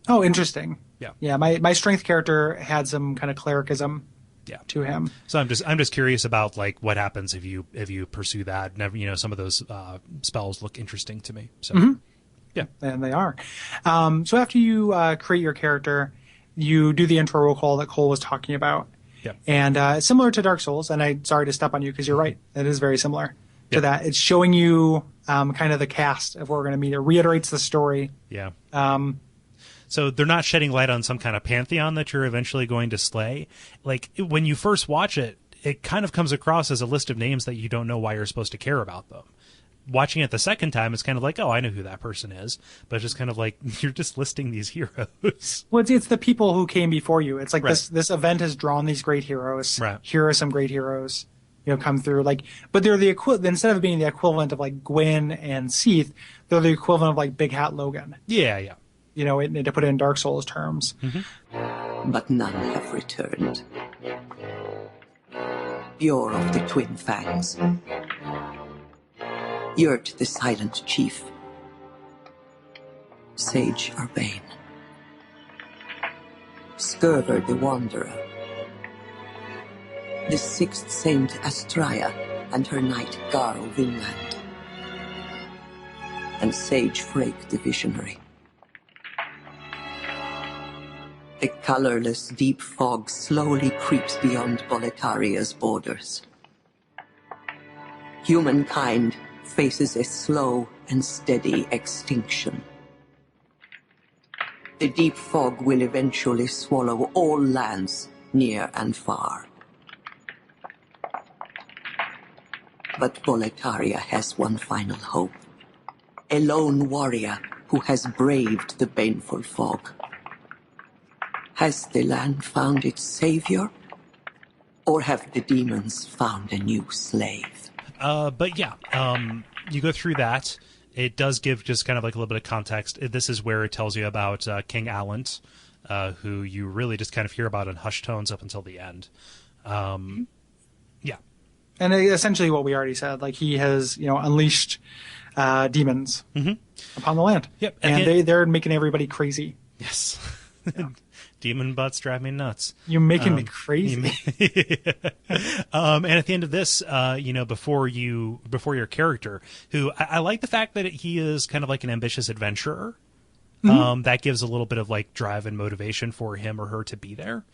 Oh, interesting. Yeah. Yeah. My strength character had some kind of clericism. Yeah. To him. So I'm just curious about like what happens if you pursue that. Never, some of those spells look interesting to me. So mm-hmm. yeah, and they are. So after you create your character, you do the intro roll call that Kole was talking about. Yeah. And similar to Dark Souls, and I'm sorry to step on you because you're right. It is very similar to that. It's showing you kind of the cast of what we're going to meet. It reiterates the story. Yeah. So they're not shedding light on some kind of pantheon that you're eventually going to slay. Like when you first watch it, it kind of comes across as a list of names that you don't know why you're supposed to care about them. Watching it the second time, it's kind of like, oh, I know who that person is. But it's just kind of like, you're just listing these heroes. Well, it's the people who came before you. It's like this event has drawn these great heroes. Right. Here are some great heroes, come through. Like, but they're the instead of being the equivalent of like Gwyn and Seath, they're the equivalent of like Big Hat Logan. Yeah, yeah. To put it in Dark Souls terms. Mm-hmm. But none have returned. You're of the Twin Fangs. Yurt the Silent Chief. Sage Urbane. Skurver the Wanderer. The Sixth Saint Astraea and her knight Garl Vinland. And Sage Frake the Visionary. The colorless deep fog slowly creeps beyond Boletaria's borders. Humankind faces a slow and steady extinction. The deep fog will eventually swallow all lands near and far. But Boletaria has one final hope. A lone warrior who has braved the baneful fog. Has the land found its savior? Or have the demons found a new slave? But yeah, you go through that. It does give just kind of like a little bit of context. This is where it tells you about King Allant, who you really just kind of hear about in hushed tones up until the end. Yeah. And essentially what we already said, like he has, unleashed demons upon the land. Yep. And they're making everybody crazy. Yes. Yeah. Demon butts drive me nuts. You're making me crazy. And at the end of this, before your character, who I like the fact that he is kind of like an ambitious adventurer. That gives a little bit of like drive and motivation for him or her to be there,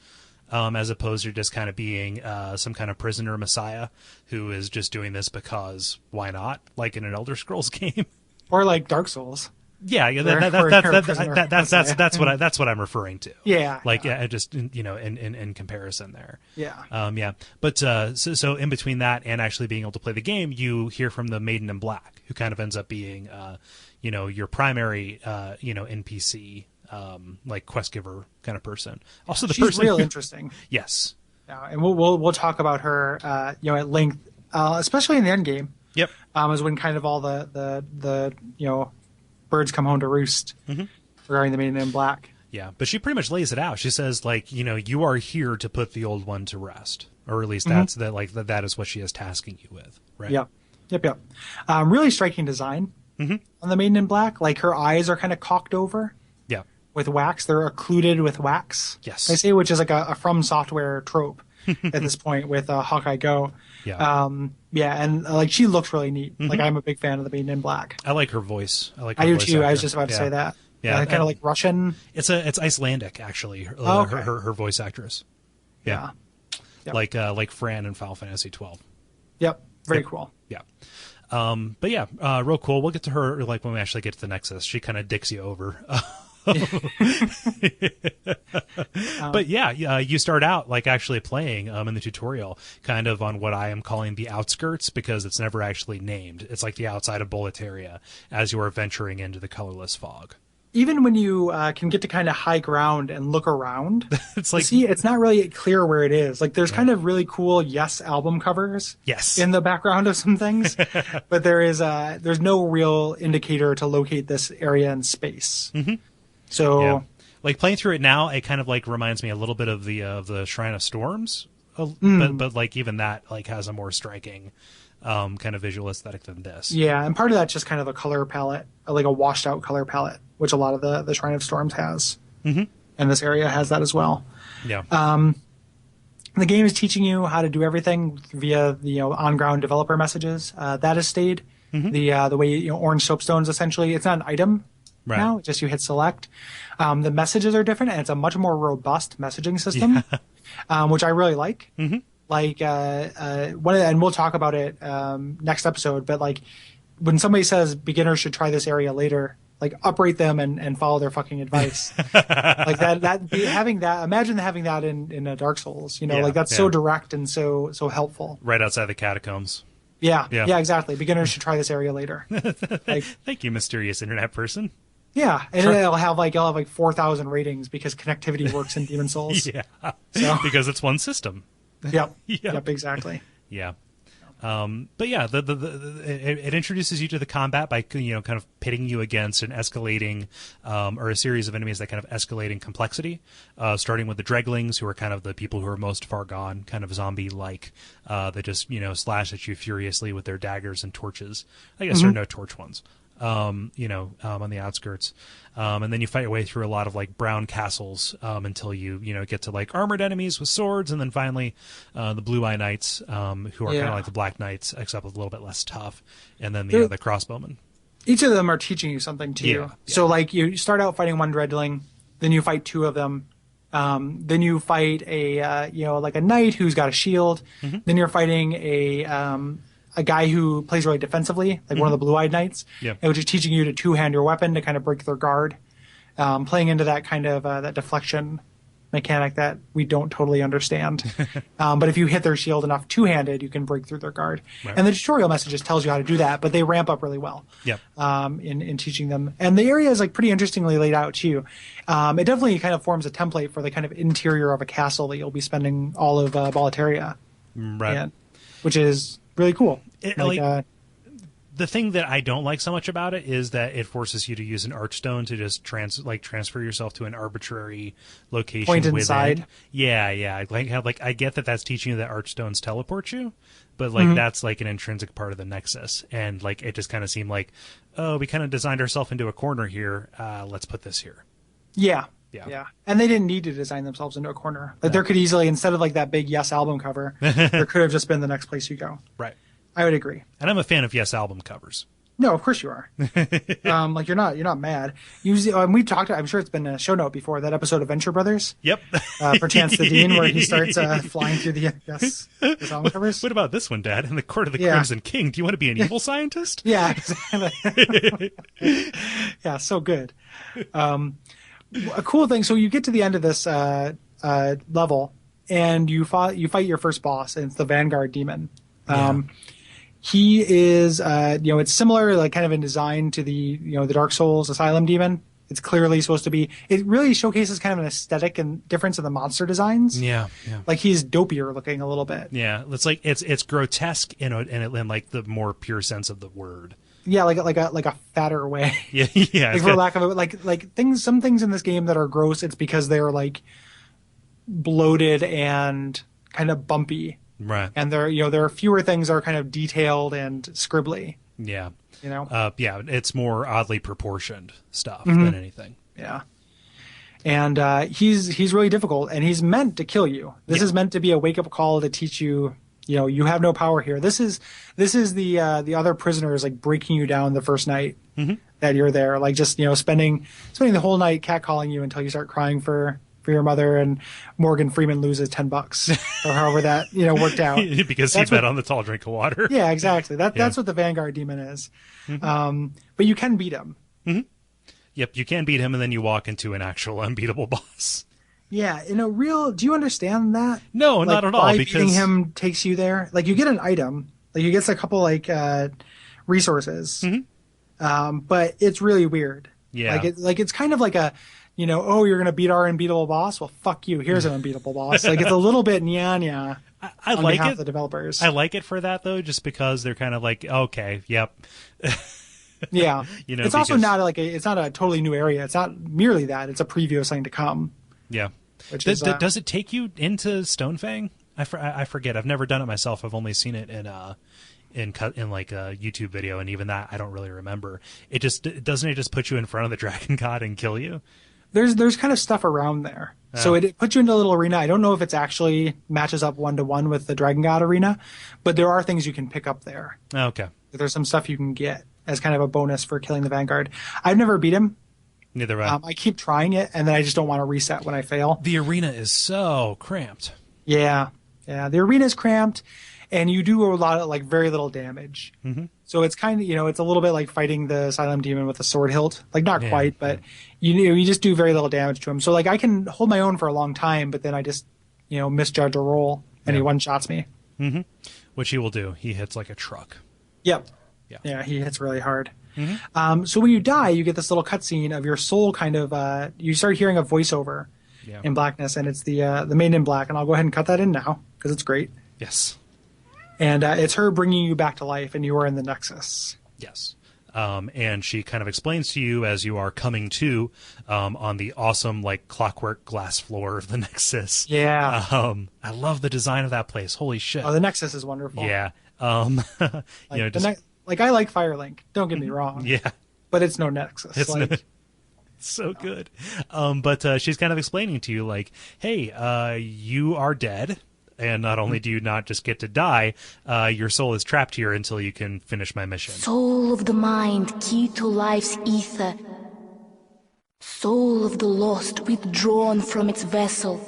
as opposed to just kind of being some kind of prisoner messiah who is just doing this because why not, like in an Elder Scrolls game, or like Dark Souls. Yeah, that's what I'm referring to. Yeah, just in comparison there. Yeah, But so in between that and actually being able to play the game, you hear from the Maiden in Black, who kind of ends up being your primary NPC, like quest giver kind of person. Also, the she's person real interesting. Yes. Yeah, and we'll talk about her at length, especially in the end game. Yep. Is when kind of all the birds come home to roost regarding the Maiden in Black. Yeah, but she pretty much lays it out. She says, like, you are here to put the old one to rest, or at least that is what she is tasking you with, right? Yep. Really striking design on the Maiden in Black. Like her eyes are kind of cocked over. Yeah. With wax, they're occluded with wax. Yes. I say, which is like a From Software trope at this point with Hawkeye Go. Yeah. And like she looks really neat. Like I'm a big fan of the Maiden in Black. I like her voice. I do too. I was just about to say that. Yeah, kind of like Russian. It's Icelandic actually. Her voice actress. Yeah. Yep. Like Fran in Final Fantasy 12. Yep. Very cool. Yeah. But yeah, real cool. We'll get to her like when we actually get to the Nexus. She kind of dicks you over. But yeah, you start out like actually playing in the tutorial kind of on what I am calling the outskirts, because it's never actually named. It's like the outside of Boletaria as you are venturing into the colorless fog. even when you can get to kind of high ground and look around, It's like, see, it's not really clear where it is. Like there's kind of really cool Yes album covers yes. in the background of some things, but there's no real indicator to locate this area in space. Mm-hmm. So Yeah. Like playing through it now, it kind of like reminds me a little bit of the Shrine of Storms, but like even that like has a more striking kind of visual aesthetic than this. yeah, and part of that's just kind of a color palette, like a washed out color palette, which a lot of the Shrine of Storms has. Mm-hmm. And this area has that as well. Yeah. The game is teaching you how to do everything via the on-ground developer messages. That has stayed. The way orange soapstones essentially, it's not an item now. Just you hit select. The messages are different, and it's a much more robust messaging system, which I really like. Mm-hmm. Like and we'll talk about it next episode. But like when somebody says beginners should try this area later, like uprate them and follow their fucking advice. Like having that, imagine having that in a Dark Souls, like that's so direct and so helpful. Right outside the catacombs. Yeah, exactly. Beginners should try this area later. Like, thank you, mysterious internet person. Yeah, and it'll have like 4,000 ratings because connectivity works in Demon Souls. Yeah, so. Because it's one system. Yep, exactly. Yeah. But yeah, it introduces you to the combat by kind of pitting you against an escalating or a series of enemies that kind of escalate in complexity, starting with the Dreglings, who are kind of the people who are most far gone, kind of zombie-like, that just slash at you furiously with their daggers and torches. I guess there are no torch ones. On the outskirts. And then you fight your way through a lot of like brown castles until you get to like armored enemies with swords, and then finally the Blue Eye Knights, who are kind of like the Black Knights, except a little bit less tough, and then the crossbowmen. Each of them are teaching you something too. Yeah. So like you start out fighting one Dreadling, then you fight two of them. Then you fight a like a knight who's got a shield. Then you're fighting a guy who plays really defensively, like one of the Blue-Eyed Knights, which is teaching you to two-hand your weapon to kind of break their guard, playing into that kind of that deflection mechanic that we don't totally understand. But if you hit their shield enough two-handed, you can break through their guard. Right. And the tutorial messages tells you how to do that, but they ramp up really well in teaching them. And the area is like pretty interestingly laid out too. It definitely kind of forms a template for the kind of interior of a castle that you'll be spending all of Boletaria in, which is really cool. The thing that I don't like so much about it is that it forces you to use an archstone to just transfer yourself to an arbitrary location. Point within. inside. Yeah. Like I get that that's teaching you that archstones teleport you, but like that's like an intrinsic part of the Nexus, and like it just kind of seemed like, oh, we kind of designed ourselves into a corner here. Let's put this here. Yeah. And they didn't need to design themselves into a corner. Like there could easily, instead of like that big Yes album cover, there could have just been the next place you go. Right. I would agree. And I'm a fan of Yes album covers. No, of course you are. Like you're not mad. Usually, we talked. I'm sure it's been a show note before that episode of Venture Brothers. Yep. Perchance the Dean, where he starts flying through the Yes album covers. What about this one, Dad? In the Court of the Crimson King, do you want to be an evil scientist? Yeah, exactly. Yeah, so good. A cool thing. So you get to the end of this level, and you fight your first boss, and it's the Vanguard Demon. He is, it's similar, like kind of in design to the Dark Souls Asylum Demon. It's clearly supposed to be. It really showcases kind of an aesthetic and difference in the monster designs. Yeah. Like he's dopier looking a little bit. Yeah, it's like it's grotesque in like the more pure sense of the word. Yeah, like a fatter way. Yeah. Like for lack of like things. Some things in this game that are gross, it's because they're like bloated and kind of bumpy. Right. And there are fewer things that are kind of detailed and scribbly. Yeah. It's more oddly proportioned stuff than anything. Yeah. And he's really difficult, and he's meant to kill you. This is meant to be a wake-up call to teach you, you have no power here. This is the other prisoners like breaking you down the first night that you're there, like just spending the whole night catcalling you until you start crying for your mother, and Morgan Freeman loses $10 or however that worked out because he bet on the tall drink of water. Yeah, exactly. That's what the Vanguard Demon is. But you can beat him. Yep, you can beat him, and then you walk into an actual unbeatable boss. Yeah, do you understand that? No, not at all. Because beating him takes you there. Like you get an item, like you get a couple like resources, but it's really weird. Yeah. It's kind of like a, oh, you're going to beat our unbeatable boss? Well, fuck you. Here's an unbeatable boss. Like, it's a little bit nya I on like behalf it. of the developers. I like it for that, though, just because they're kind of like, okay, yep. Yeah. It's also not it's not a totally new area. It's not merely that. It's a preview of something to come. Yeah. Does it take you into Stonefang? I forget. I've never done it myself. I've only seen it in like a YouTube video, and even that I don't really remember. Doesn't it just put you in front of the dragon god and kill you? There's kind of stuff around there. Oh. So it puts you into a little arena. I don't know if it's actually matches up 1-to-1 with the Dragon God arena, but there are things you can pick up there. Okay. There's some stuff you can get as kind of a bonus for killing the Vanguard. I've never beat him. Neither have I keep trying it, and then I just don't want to reset when I fail. The arena is so cramped. Yeah. The arena is cramped, and you do a lot of very little damage. Mm-hmm. So it's kind of it's a little bit like fighting the Asylum Demon with a sword hilt. Like not quite, but you just do very little damage to him. So I can hold my own for a long time, but then I just misjudge a roll, and he one shots me. Mm-hmm. Which he will do. He hits like a truck. Yep. Yeah, he hits really hard. Mm-hmm. So when you die, you get this little cutscene of your soul kind of. You start hearing a voiceover in blackness, and it's the Maiden in Black. And I'll go ahead and cut that in now because it's great. Yes. And it's her bringing you back to life, and you are in the Nexus. Yes. And she kind of explains to you as you are coming to on the awesome clockwork glass floor of the Nexus. Yeah. I love the design of that place. Holy shit. Oh, the Nexus is wonderful. Yeah. I like Firelink. Don't get me wrong. Yeah. But it's no Nexus. It's so good. But she's kind of explaining to you hey, you are dead. And not only do you not just get to die, your soul is trapped here until you can finish my mission. Soul of the mind, key to life's ether. Soul of the lost, withdrawn from its vessel.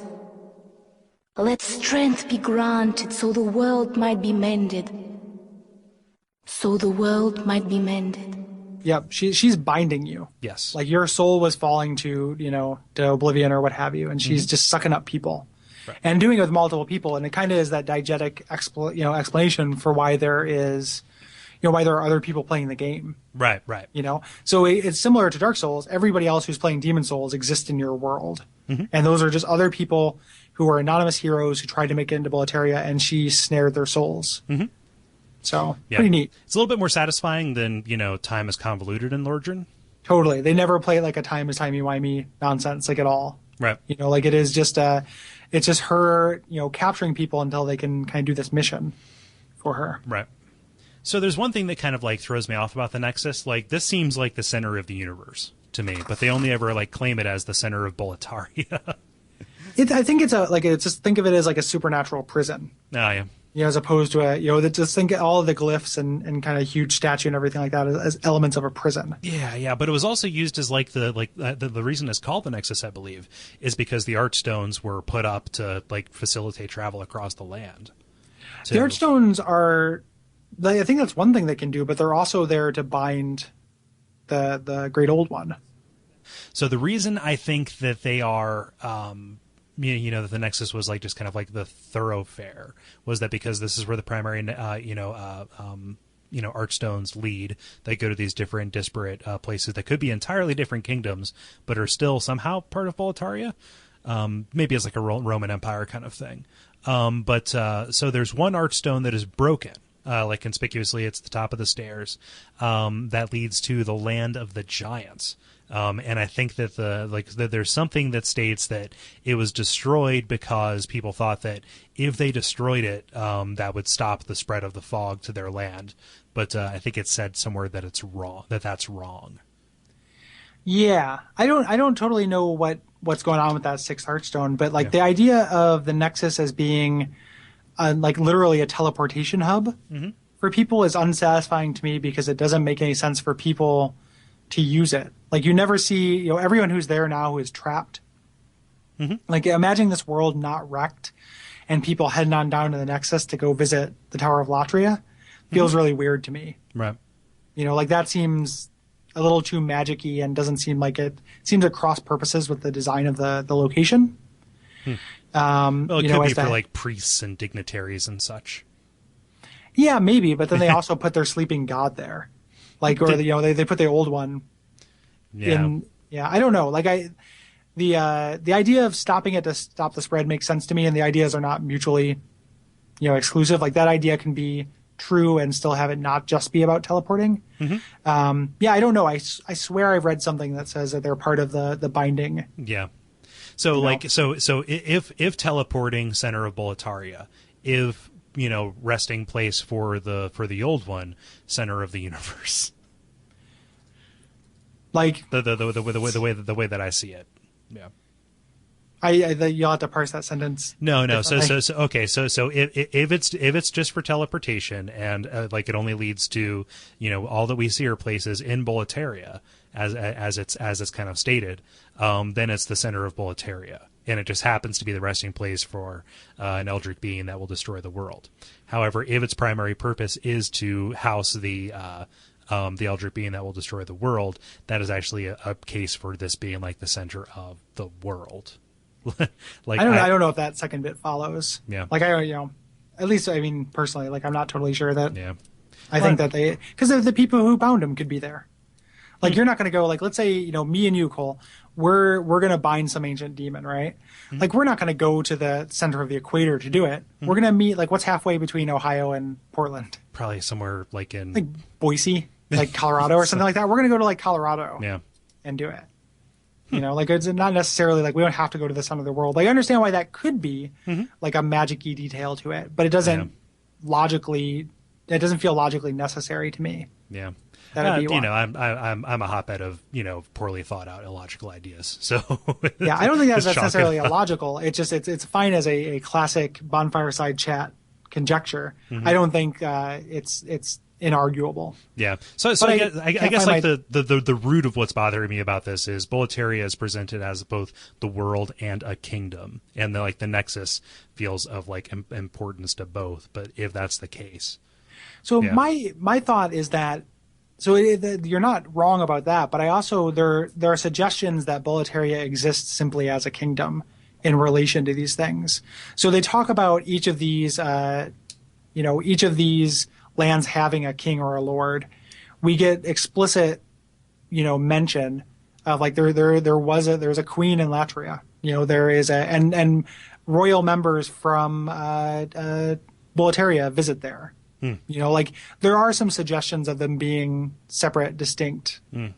Let strength be granted so the world might be mended. So the world might be mended. Yep, she's binding you. Yes. Your soul was falling to, to oblivion or what have you, and she's just sucking up people. Right. And doing it with multiple people, and it kind of is that diegetic explanation for why there is, why there are other people playing the game. Right. So it's similar to Dark Souls. Everybody else who's playing Demon Souls exists in your world, and those are just other people who are anonymous heroes who tried to make it into Boletaria, and she snared their souls. Mm-hmm. So pretty neat. It's a little bit more satisfying than time is convoluted in Lordran. Totally, they never play a time is timey-wimey nonsense at all. Right. It is just it's just her, capturing people until they can kind of do this mission for her. Right. So there's one thing that kind of throws me off about the Nexus. This seems like the center of the universe to me, but they only ever claim it as the center of Boletaria. I think it's just think of it as a supernatural prison. Oh yeah. As opposed to just think of all of the glyphs and kind of huge statue and everything like that as elements of a prison. Yeah, but it was also used as the reason it's called the Nexus, I believe, is because the Archstones were put up to facilitate travel across the land. The Archstones are, I think that's one thing they can do, but they're also there to bind the Great Old One. So the reason I think that they are. That the Nexus was just kind of the thoroughfare was that because this is where the primary Archstones lead. They go to these different disparate places that could be entirely different kingdoms, but are still somehow part of Boletaria. Maybe as a Roman Empire kind of thing. So there's one Archstone that is broken. Conspicuously, it's the top of the stairs that leads to the land of the giants. And I think that that there's something that states that it was destroyed because people thought that if they destroyed it, that would stop the spread of the fog to their land. But I think it's said somewhere that it's wrong. That's wrong. Yeah, I don't totally know what's going on with that sixth Hearthstone, but the idea of the Nexus as being literally a teleportation hub for people is unsatisfying to me because it doesn't make any sense for people to use it. You never see, everyone who's there now who is trapped. Mm-hmm. Imagine this world not wrecked and people heading on down to the Nexus to go visit the Tower of Latria feels really weird to me. Right. That seems a little too magic-y and doesn't seem like it seems at cross purposes with the design of the location. Well, it could be for priests and dignitaries and such. Yeah, maybe, but then they also put their sleeping god there. They put the old one. I don't know. Like the idea of stopping it to stop the spread makes sense to me, and the ideas are not mutually, exclusive. Like that idea can be true and still have it not just be about teleporting. I don't know. I swear I've read something that says that they're part of the binding. Yeah. So so if teleporting, center of Boletaria, if resting place for the old one, center of the universe. Like the way that I see it. Yeah. You'll have to parse that sentence. No. So if it's just for teleportation and it only leads to all that we see are places in Boletaria as it's kind of stated, then it's the center of Boletaria, and it just happens to be the resting place for an eldritch being that will destroy the world. However, if its primary purpose is to house the eldritch being that will destroy the world, that is actually a case for this being like the center of the world. I don't know if that second bit follows. Yeah. Like at least personally, like I'm not totally sure that. Yeah. I think that because the people who bound him could be there. Like you're not going to go like, let's say me and you, Kole, we're going to bind some ancient demon, right? Like we're not going to go to the center of the equator to do it. We're going to meet like what's halfway between Ohio and Portland? Probably somewhere like in like Boise, like Colorado or something like that. We're going to go to like Colorado. Yeah. And do it. Like it's not necessarily like we don't have to go to the center of the world. Like I understand why that could be like a magic-y detail to it, but it doesn't it doesn't feel logically necessary to me. Yeah. That'd be I'm a hotbed of poorly thought out illogical ideas. So yeah, I don't think that's necessarily illogical. It's just it's fine as a classic bonfire-side chat conjecture. I don't think it's inarguable. Yeah. So I guess like the root of what's bothering me about this is Boletaria is presented as both the world and a kingdom, and the Nexus feels of like importance to both. But if that's the case, so my thought is that. So you're not wrong about that, but I also there are suggestions that Boletaria exists simply as a kingdom in relation to these things. So they talk about each of these lands having a king or a lord. We get explicit mention of like there's a queen in Latria. There is and royal members from Boletaria visit there. Like there are some suggestions of them being separate, distinct, kind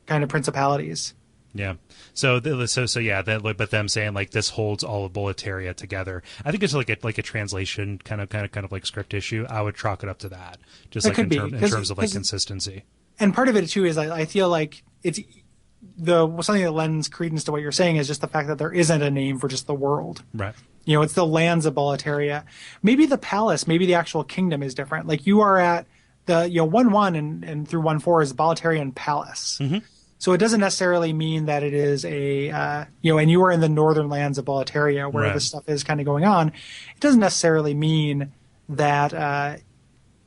of principalities. Yeah. But them saying like this holds all of Boletaria together. I think it's like a translation kind of like script issue. I would chalk it up to that, just like in terms of like consistency. And part of it too is I feel like it's something that lends credence to what you're saying is just the fact that there isn't a name for just the world. Right. It's the lands of Boletaria. Maybe the palace, maybe the actual kingdom is different. Like you are at the 1-1 and through 1-4 is the Boletarian Palace. So it doesn't necessarily mean that it is and you are in the northern lands of Boletaria where this stuff is kind of going on. It doesn't necessarily mean that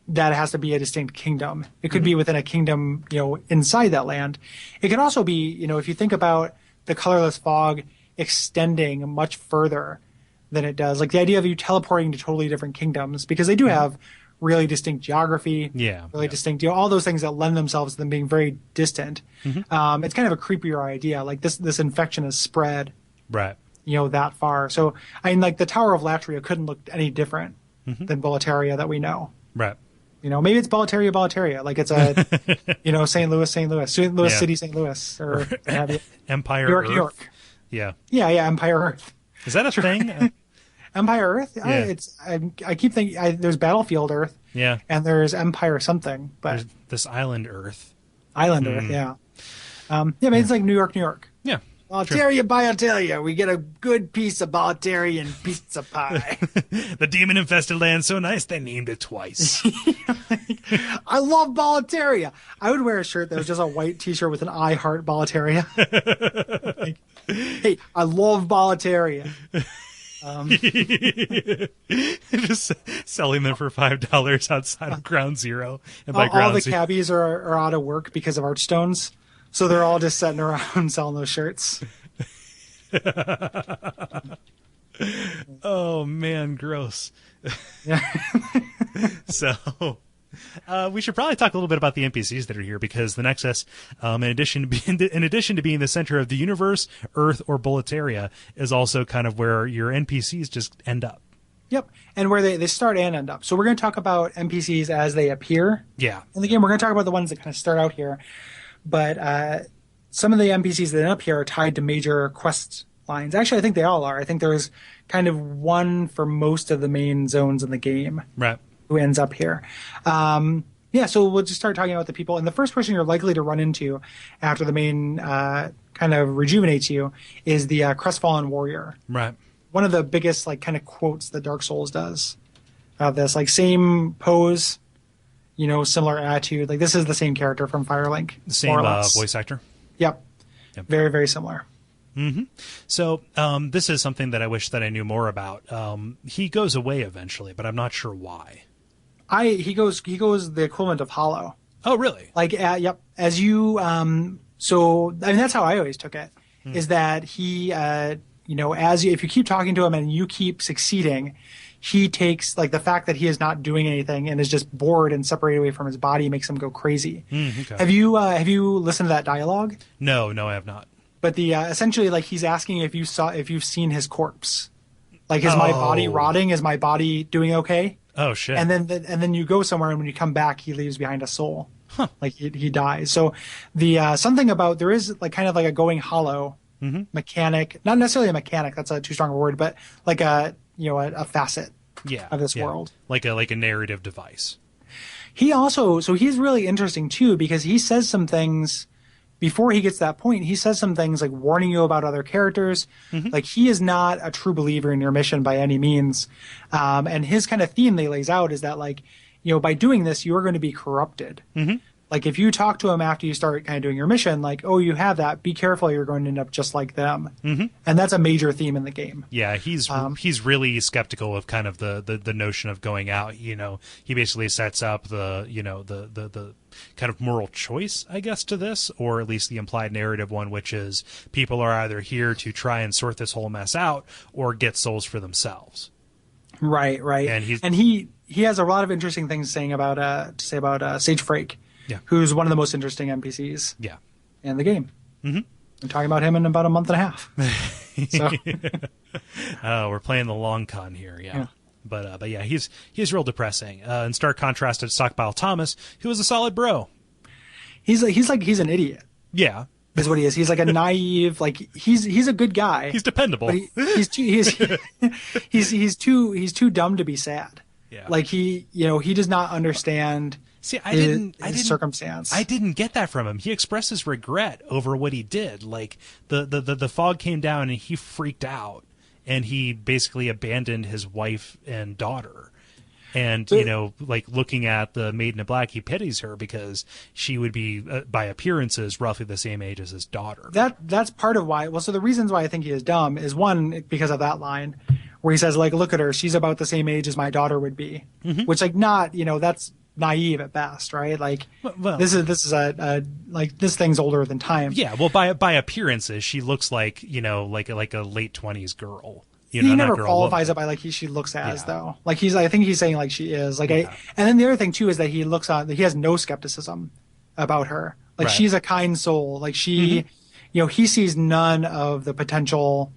that it has to be a distinct kingdom. It could be within a kingdom, inside that land. It could also be, if you think about the colorless fog extending much further than it does, like the idea of you teleporting to totally different kingdoms, because they do have really distinct geography, distinct, all those things that lend themselves to them being very distant. It's kind of a creepier idea. Like this infection is spread, right? That far. So like the Tower of Latria couldn't look any different than Boletaria that we know, right? Maybe it's Boletaria, like it's a, St. Louis, St. City, St. Louis, or Empire, New York. Yeah, Empire Earth. Is that a thing? Empire Earth. Yeah. I keep thinking there's Battlefield Earth. Yeah. And there's Empire something, but there's this Island Earth. Earth. Yeah. It's like New York. Yeah. Boletaria, we get a good piece of Boletarian pizza pie. The demon-infested land so nice they named it twice. I love Boletaria. I would wear a shirt that was just a white T-shirt with an I heart Boletaria. Hey, I love Boletaria. Just selling them for $5 outside of Ground Zero. And by all the cabbies are out of work because of Archstones. So they're all just sitting around selling those shirts. Oh man, gross. Yeah. So We should probably talk a little bit about the NPCs that are here, because the Nexus, in addition to being the center of the universe, Earth, or Boletaria, is also kind of where your NPCs just end up. Yep, and where they start and end up. So we're going to talk about NPCs as they appear in the game. We're going to talk about the ones that kind of start out here. But some of the NPCs that end up here are tied to major quest lines. Actually, I think they all are. I think there's kind of one for most of the main zones in the game. Right. Who ends up here. So we'll just start talking about the people. And the first person you're likely to run into after the main kind of rejuvenates you is the Crestfallen Warrior. Right. One of the biggest like kind of quotes that Dark Souls does of this, like same pose, similar attitude. Like this is the same character from Firelink. The same voice actor. Yep. Very, very similar. Mm-hmm. So this is something that I wish that I knew more about. He goes away eventually, but I'm not sure why. He goes the equivalent of hollow. Oh, really? Like, yep. As you, that's how I always took it, is that he, if you keep talking to him and you keep succeeding, he takes, like, the fact that he is not doing anything and is just bored and separated away from his body makes him go crazy. Okay. Have you listened to that dialogue? No, I have not. But the, essentially, like, he's asking if you've seen his corpse. Like, is my body rotting? Is my body doing okay? Oh, shit. And then you go somewhere, and when you come back, he leaves behind a soul. Huh. Like he dies. So the something about there is like kind of like a going hollow mechanic, not necessarily a mechanic. That's a too strong a word, but like a facet of this world, like a narrative device. He's really interesting too, because he says some things before he gets to that point. He says some things like warning you about other characters. Like he is not a true believer in your mission by any means. And his kind of theme they lays out is that like, by doing this, you are going to be corrupted. Like if you talk to him after you start kind of doing your mission, like, oh, you have that, be careful, you're going to end up just like them. And that's a major theme in the game. Yeah, he's really skeptical of kind of the notion of going out. He basically sets up the kind of moral choice, I guess, to this, or at least the implied narrative one, which is people are either here to try and sort this whole mess out or get souls for themselves. Right. And he has a lot of interesting things to say about Sage Frake. Yeah. Who's one of the most interesting NPCs in the game. I'm talking about him in about a month and a half. So. Oh, we're playing the long con here, yeah. But yeah, he's real depressing. In stark contrast to Stockpile Thomas, who is a solid bro. He's an idiot. Yeah. Is what he is. He's like a naive, like he's a good guy. He's dependable. But he's too dumb to be sad. Yeah. Like he does not understand. See, I didn't circumstance. I didn't get that from him. He expresses regret over what he did. Like the fog came down and he freaked out, and he basically abandoned his wife and daughter. And like looking at the Maiden in Black, he pities her because she would be, by appearances, roughly the same age as his daughter. That's part of why. Well, so the reasons why I think he is dumb is one, because of that line where he says, like, look at her, she's about the same age as my daughter would be, which like not that's naive at best, right? Like this is a like this thing's older than time. Yeah, well, by appearances, she looks like like a late 20s girl. He never qualifies it by like she looks as though. Like I think he's saying like she is like and then the other thing too is that he has no skepticism about her. Like she's a kind soul. Like she, he sees none of the potential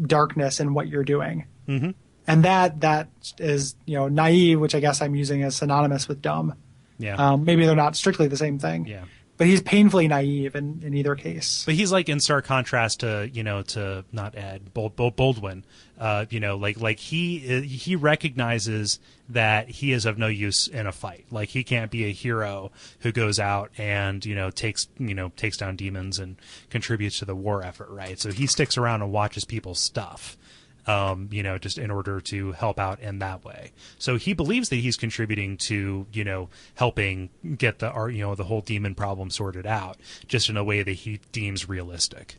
darkness in what you're doing. And that is, naive, which I guess I'm using as synonymous with dumb. Yeah. Maybe they're not strictly the same thing. Yeah. But he's painfully naive in either case. But he's like in stark contrast to, to not Ed, Baldwin. Like he recognizes that he is of no use in a fight. Like he can't be a hero who goes out and, takes down demons and contributes to the war effort, right? So he sticks around and watches people's stuff. Just in order to help out in that way. So he believes that he's contributing to, helping get the whole demon problem sorted out, just in a way that he deems realistic.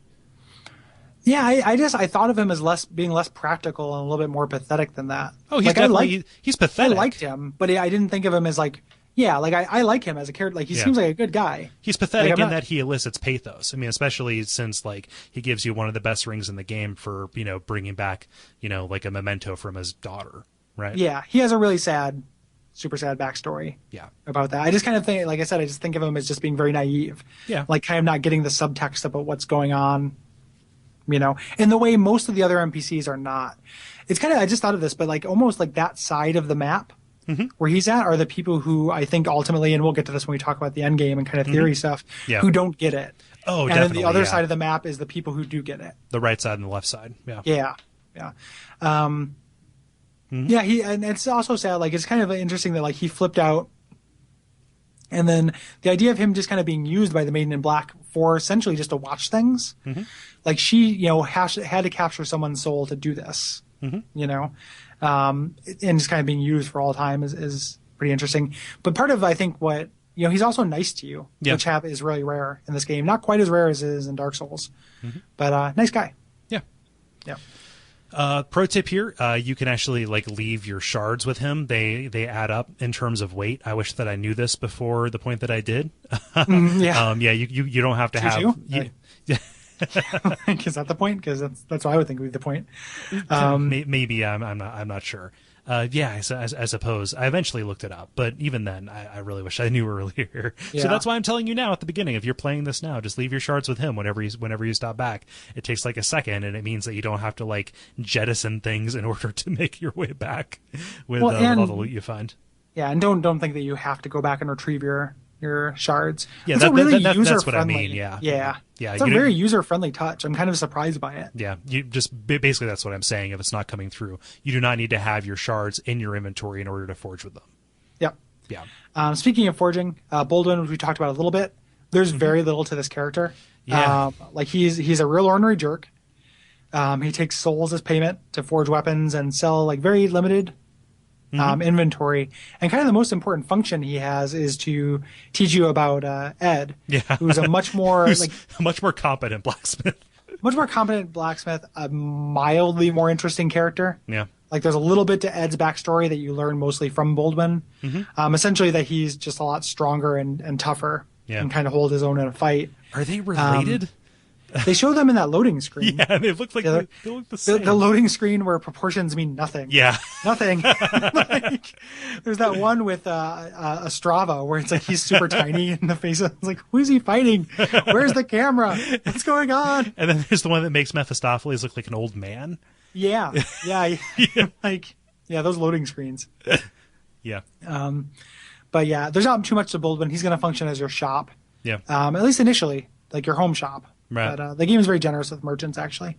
Yeah, I thought of him as being less practical and a little bit more pathetic than that. Oh, he's definitely he's pathetic. I liked him, but I didn't think of him as like. Yeah, like I like him as a character. Like he seems like a good guy. He's pathetic in that he elicits pathos. I mean, especially since like he gives you one of the best rings in the game for bringing back like a memento from his daughter, right? Yeah, he has a really sad super sad backstory. Yeah. About that. I just kind of think, like I said, I just think of him as just being very naive. Yeah. Like kind of not getting the subtext about what's going on, in the way most of the other NPCs are not. It's kind of, I just thought of this, but like almost like that side of the map where he's at are the people who I think ultimately, and we'll get to this when we talk about the end game and kind of theory stuff, who don't get it. Oh, and definitely. then the other side of the map is the people who do get it. The right side and the left side. Yeah. Yeah. Yeah. And it's also sad. Like, it's kind of interesting that like he flipped out. And then the idea of him just kind of being used by the Maiden in Black for essentially just to watch things. Like she, had to capture someone's soul to do this, and just kind of being used for all time is pretty interesting. But part of, I think, what, he's also nice to you, which is really rare in this game. Not quite as rare as it is in Dark Souls, but nice guy. Yeah. Yeah. Pro tip here, you can actually like leave your shards with him. They add up in terms of weight. I wish that I knew this before the point that I did. You don't have to have. Is that the point? Because that's what I would think would be the point. Maybe I'm not sure. I suppose I eventually looked it up, but even then, I really wish I knew earlier. Yeah. So that's why I'm telling you now at the beginning. If you're playing this now, just leave your shards with him whenever you stop back. It takes like a second, and it means that you don't have to like jettison things in order to make your way back with all the loot you find. Yeah, and don't think that you have to go back and retrieve your shards. Yeah, that's what I mean. Yeah. It's a very user-friendly touch. I'm kind of surprised by it. Yeah, you just basically that's what I'm saying. If it's not coming through, you do not need to have your shards in your inventory in order to forge with them. Yep. Yeah. Speaking of forging, Bolden, which we talked about a little bit, there's very little to this character. Yeah. Like he's a real ornery jerk. He takes souls as payment to forge weapons and sell like very limited inventory. And kind of the most important function he has is to teach you about Ed, who's a much more a much more competent blacksmith. A mildly more interesting character. Yeah. Like there's a little bit to Ed's backstory that you learn mostly from Boldman. Essentially that he's just a lot stronger and tougher and kind of hold his own in a fight. Are they related? They show them in that loading screen. Yeah, they look like they look the same. The loading screen where proportions mean nothing. Yeah. Nothing. Like, there's that one with Ostrava where it's like he's super tiny in the face. It's like, who's he fighting? Where's the camera? What's going on? And then there's the one that makes Mephistopheles look like an old man. Yeah. Like, those loading screens. Yeah. But yeah, there's not too much to build when he's going to function as your shop. Yeah. At least initially, like your home shop. Right. But the game is very generous with merchants, actually.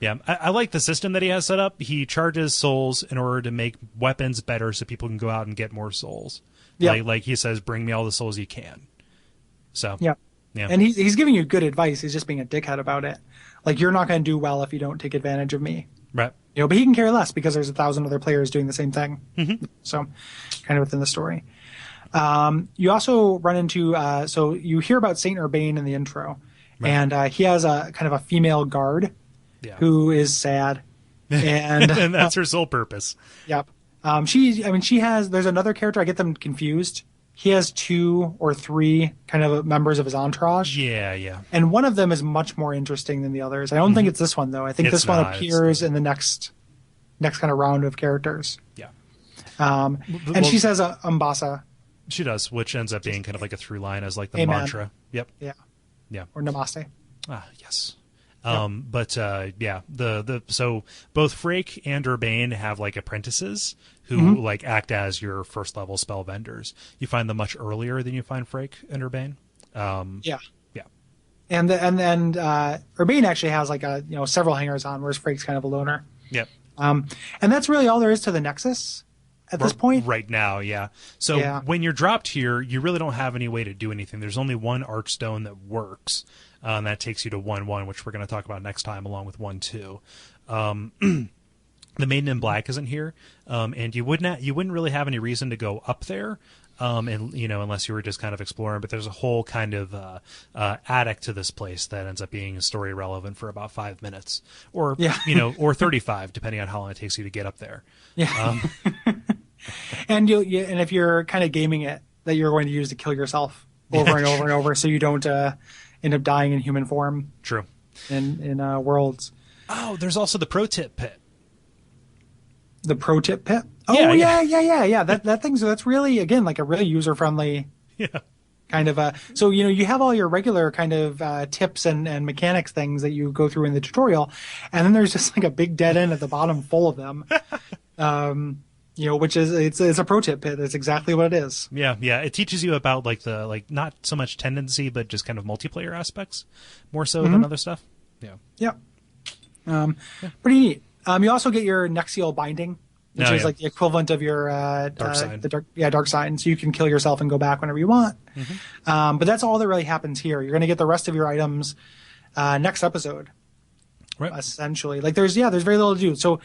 Yeah, I like the system that he has set up. He charges souls in order to make weapons better so people can go out and get more souls. Yeah. Like he says, bring me all the souls you can. So. Yeah. And he's giving you good advice. He's just being a dickhead about it. Like, you're not going to do well if you don't take advantage of me. Right. But he can care less because there's 1,000 other players doing the same thing. So, kind of within the story. You also run into, so you hear about Saint Urbane in the intro. Right. And he has a kind of a female guard who is sad. And, and that's her sole purpose. Yep. There's another character. I get them confused. He has 2 or 3 kind of members of his entourage. Yeah. And one of them is much more interesting than the others. I don't think it's this one, though. I think this one appears in the next kind of round of characters. Yeah. And she says Umbasa. She does, which ends up being kind of like a through line as like the Amen. mantra. Yep. Yeah. Or Namaste. Yes. So both Frake and Urbane have like apprentices who like act as your first level spell vendors. You find them much earlier than you find Frake and Urbane. Yeah. And Urbane actually has like several hangers on, whereas Frake's kind of a loner. Yep. And that's really all there is to the Nexus at this point. Right now, yeah. So when you're dropped here, you really don't have any way to do anything. There's only one Arcstone that works. And that takes you to 1-1, which we're going to talk about next time, along with 1-2. The Maiden in Black isn't here, and you wouldn't really have any reason to go up there, unless you were just kind of exploring. But there's a whole kind of attic to this place that ends up being story relevant for about 5 minutes, or 35, depending on how long it takes you to get up there. Yeah. And and if you're kind of gaming it, that you're going to use to kill yourself over and over and over, so you don't end up dying in human form. True. In worlds. Oh, there's also the pro tip pit. The pro tip pit. Oh Yeah. yeah. That's really, again, like a really user friendly Yeah. kind of so you have all your regular kind of tips and mechanics things that you go through in the tutorial, and then there's just like a big dead end at the bottom full of them. Which is it's a pro tip pit. That's exactly what it is. Yeah. It teaches you about like not so much tendency, but just kind of multiplayer aspects more so than other stuff. Yeah. Pretty neat. You also get your Nexial binding, which is like the equivalent of your dark side. Dark side. So you can kill yourself and go back whenever you want. But that's all that really happens here. You're going to get the rest of your items next episode, right? Essentially, like there's very little to do. So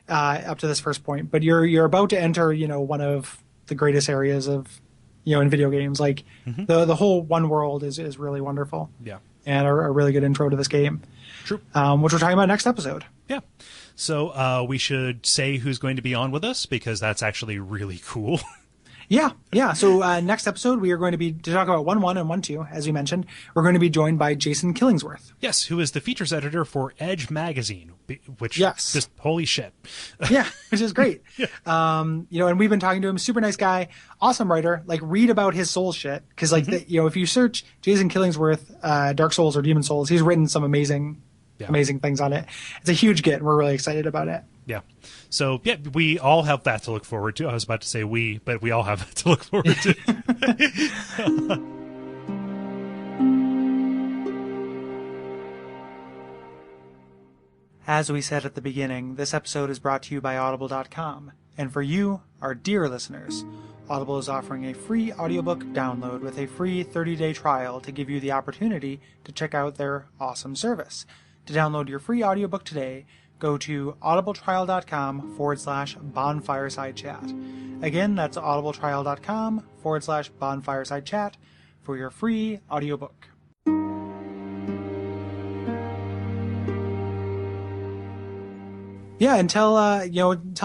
up to this first point, but you're about to enter one of the greatest areas of in video games. Like the whole one world is really wonderful. Yeah, and a really good intro to this game. True. Which we're talking about next episode. Yeah. So we should say who's going to be on with us, because that's actually really cool. Yeah. So next episode, we are going to be to talk about 1.1 and 1.2, as we mentioned. We're going to be joined by Jason Killingsworth. Yes, who is the features editor for Edge Magazine, which just holy shit. Yeah, which is great. And we've been talking to him. Super nice guy, awesome writer. Like, read about his Souls shit, because if you search Jason Killingsworth, Dark Souls or Demon Souls, he's written some amazing things on it. It's a huge get, and we're really excited about it. Yeah. So, we all have that to look forward to. I was about to say we, but we all have that to look forward to. As we said at the beginning, this episode is brought to you by Audible.com. And for you, our dear listeners, Audible is offering a free audiobook download with a free 30-day trial to give you the opportunity to check out their awesome service. To download your free audiobook today, go to audibletrial.com/bonfiresidechat. Again, that's audibletrial.com/bonfiresidechat for your free audiobook. Yeah, until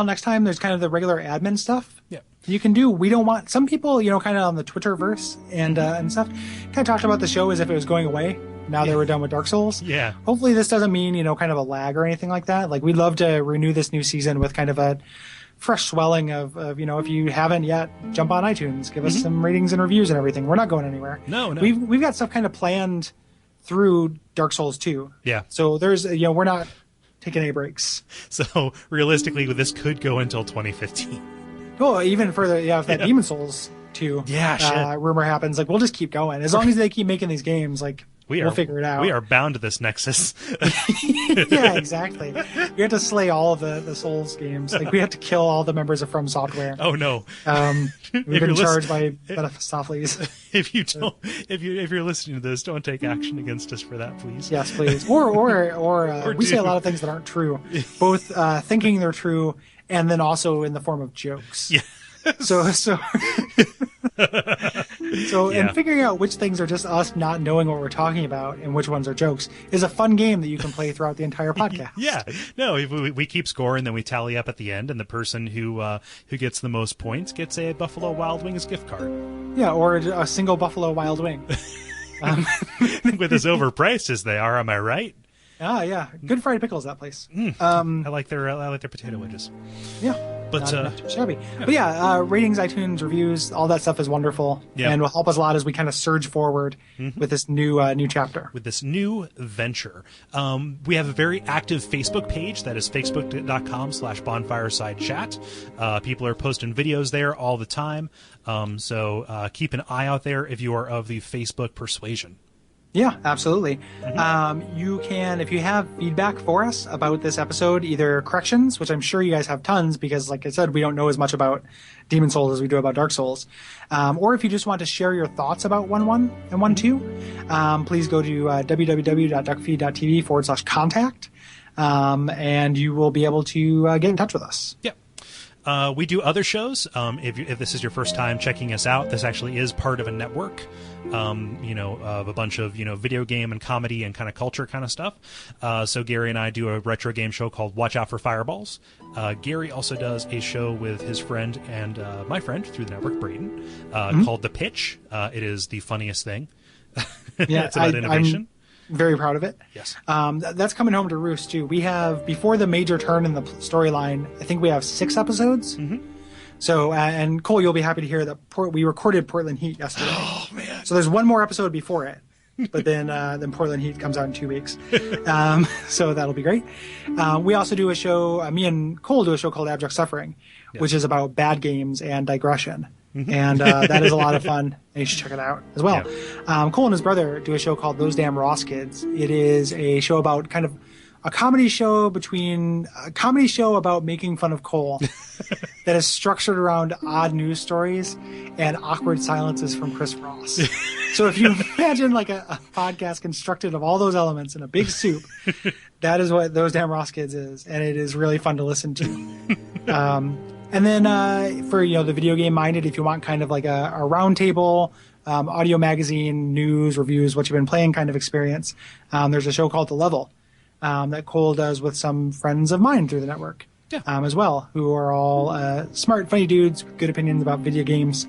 next time, there's kind of the regular admin stuff. Yeah. You can do. We don't want some people, kind of on the Twitterverse and stuff, kind of talked about the show as if it was going away. Now that we're done with Dark Souls. Yeah. Hopefully this doesn't mean, kind of a lag or anything like that. Like, we'd love to renew this new season with kind of a fresh swelling of if you haven't yet, jump on iTunes, give us some ratings and reviews and everything. We're not going anywhere. No. We've got stuff kind of planned through Dark Souls 2. Yeah. So there's, we're not taking any breaks. So realistically, this could go until 2015. Oh, even further, if that Demon Souls 2 rumor happens, like, we'll just keep going. As long as they keep making these games, like, we'll figure it out. We are bound to this Nexus. Yeah, exactly. We have to slay all of the Souls games. Like, we have to kill all the members of From Software. Oh no. We've been charged by Mephistopheles. If you're listening to this, don't take action against us for that, please. Yes, please. Or we say a lot of things that aren't true, both thinking they're true and then also in the form of jokes. Yeah. So and figuring out which things are just us not knowing what we're talking about and which ones are jokes is a fun game that you can play throughout the entire podcast. Yeah. No, we keep score and then we tally up at the end, and the person who gets the most points gets a Buffalo Wild Wings gift card. Yeah, or a single Buffalo Wild Wing. With as overpriced as they are, am I right? Ah, yeah. Good fried pickles, that place. I like their potato wedges. Yeah. But not too shabby. Yeah. But yeah, ratings, iTunes, reviews, all that stuff is wonderful, and will help us a lot as we kind of surge forward with this new chapter. With this new venture. We have a very active Facebook page that is facebook.com/bonfiresidechat. People are posting videos there all the time. So keep an eye out there if you are of the Facebook persuasion. Yeah, absolutely. You can, if you have feedback for us about this episode, either corrections, which I'm sure you guys have tons because, like I said, we don't know as much about Demon Souls as we do about Dark Souls, or if you just want to share your thoughts about 1.1 and 1.2, please go to www.duckfeed.tv/contact, and you will be able to get in touch with us. Yeah. We do other shows. If this is your first time checking us out, this actually is part of a network, of a bunch of, video game and comedy and kind of culture kind of stuff. So Gary and I do a retro game show called Watch Out for Fireballs. Gary also does a show with his friend and my friend through the network, Braden, called The Pitch. It is the funniest thing. Yeah, it's about innovation. Very proud of it. Yes. That's coming home to roost, too. We have, before the major turn in the storyline, I think we have 6 episodes. Mm-hmm. So, and Cole, you'll be happy to hear that we recorded Portland Heat yesterday. Oh, man. So there's one more episode before it. But then Portland Heat comes out in 2 weeks. So that'll be great. We also do a show, me and Cole do a show called Abject Suffering, which is about bad games and digression. Mm-hmm. And that is a lot of fun. And you should check it out as well. Yeah. Cole and his brother do a show called Those Damn Ross Kids. It is a show about kind of a comedy show about making fun of Cole that is structured around odd news stories and awkward silences from Chris Ross. So if you imagine like a podcast constructed of all those elements in a big soup, that is what Those Damn Ross Kids is, and it is really fun to listen to. And then for the video game minded, if you want kind of like a roundtable audio magazine, news, reviews, what you've been playing kind of experience, there's a show called The Level that Cole does with some friends of mine through the network as well, who are all smart, funny dudes with good opinions about video games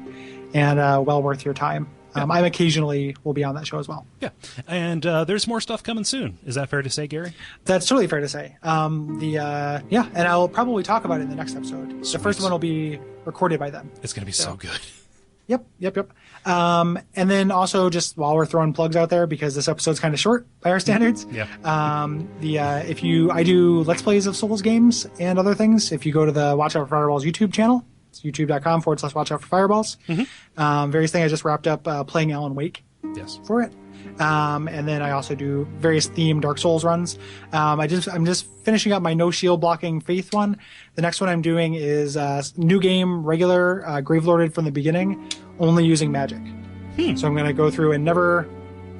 and well worth your time. I occasionally will be on that show as well. Yeah, and there's more stuff coming soon. Is that fair to say, Gary? That's totally fair to say. And I'll probably talk about it in the next episode. Sweet. The first one will be recorded by then. It's going to be so good. Yep. And then also, just while we're throwing plugs out there, because this episode's kind of short by our standards. Yeah. I do Let's Plays of Souls games and other things. If you go to the Watch Out for Fireballs YouTube channel, it's youtube.com/Watch Out for Fireballs. Mm-hmm. Various things. I just wrapped up playing Alan Wake. Yes. For it. And then I also do various themed Dark Souls runs. I'm just finishing up my no shield blocking Faith one. The next one I'm doing is new game, regular, Gravelorded from the beginning, only using magic. So I'm going to go through and never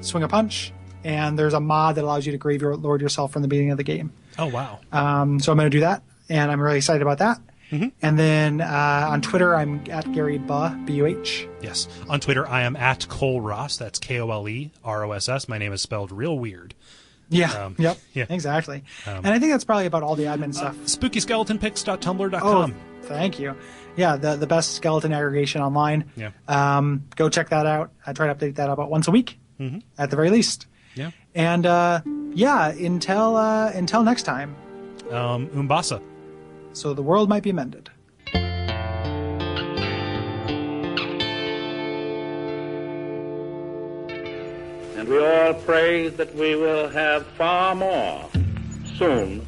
swing a punch. And there's a mod that allows you to Gravelord yourself from the beginning of the game. Oh, wow. So I'm going to do that. And I'm really excited about that. Mm-hmm. And then on Twitter, I'm at Gary Buh, B-U-H. Yes. On Twitter, I am at Kole Ross. That's K-O-L-E-R-O-S-S. My name is spelled real weird. Yeah. Yeah. Exactly. And I think that's probably about all the admin stuff. SpookySkeletonPics.tumblr.com. Oh, thank you. Yeah, the best skeleton aggregation online. Yeah. Go check that out. I try to update that about once a week, at the very least. Yeah. And until next time. Umbasa. So the world might be mended. And we all pray that we will have far more soon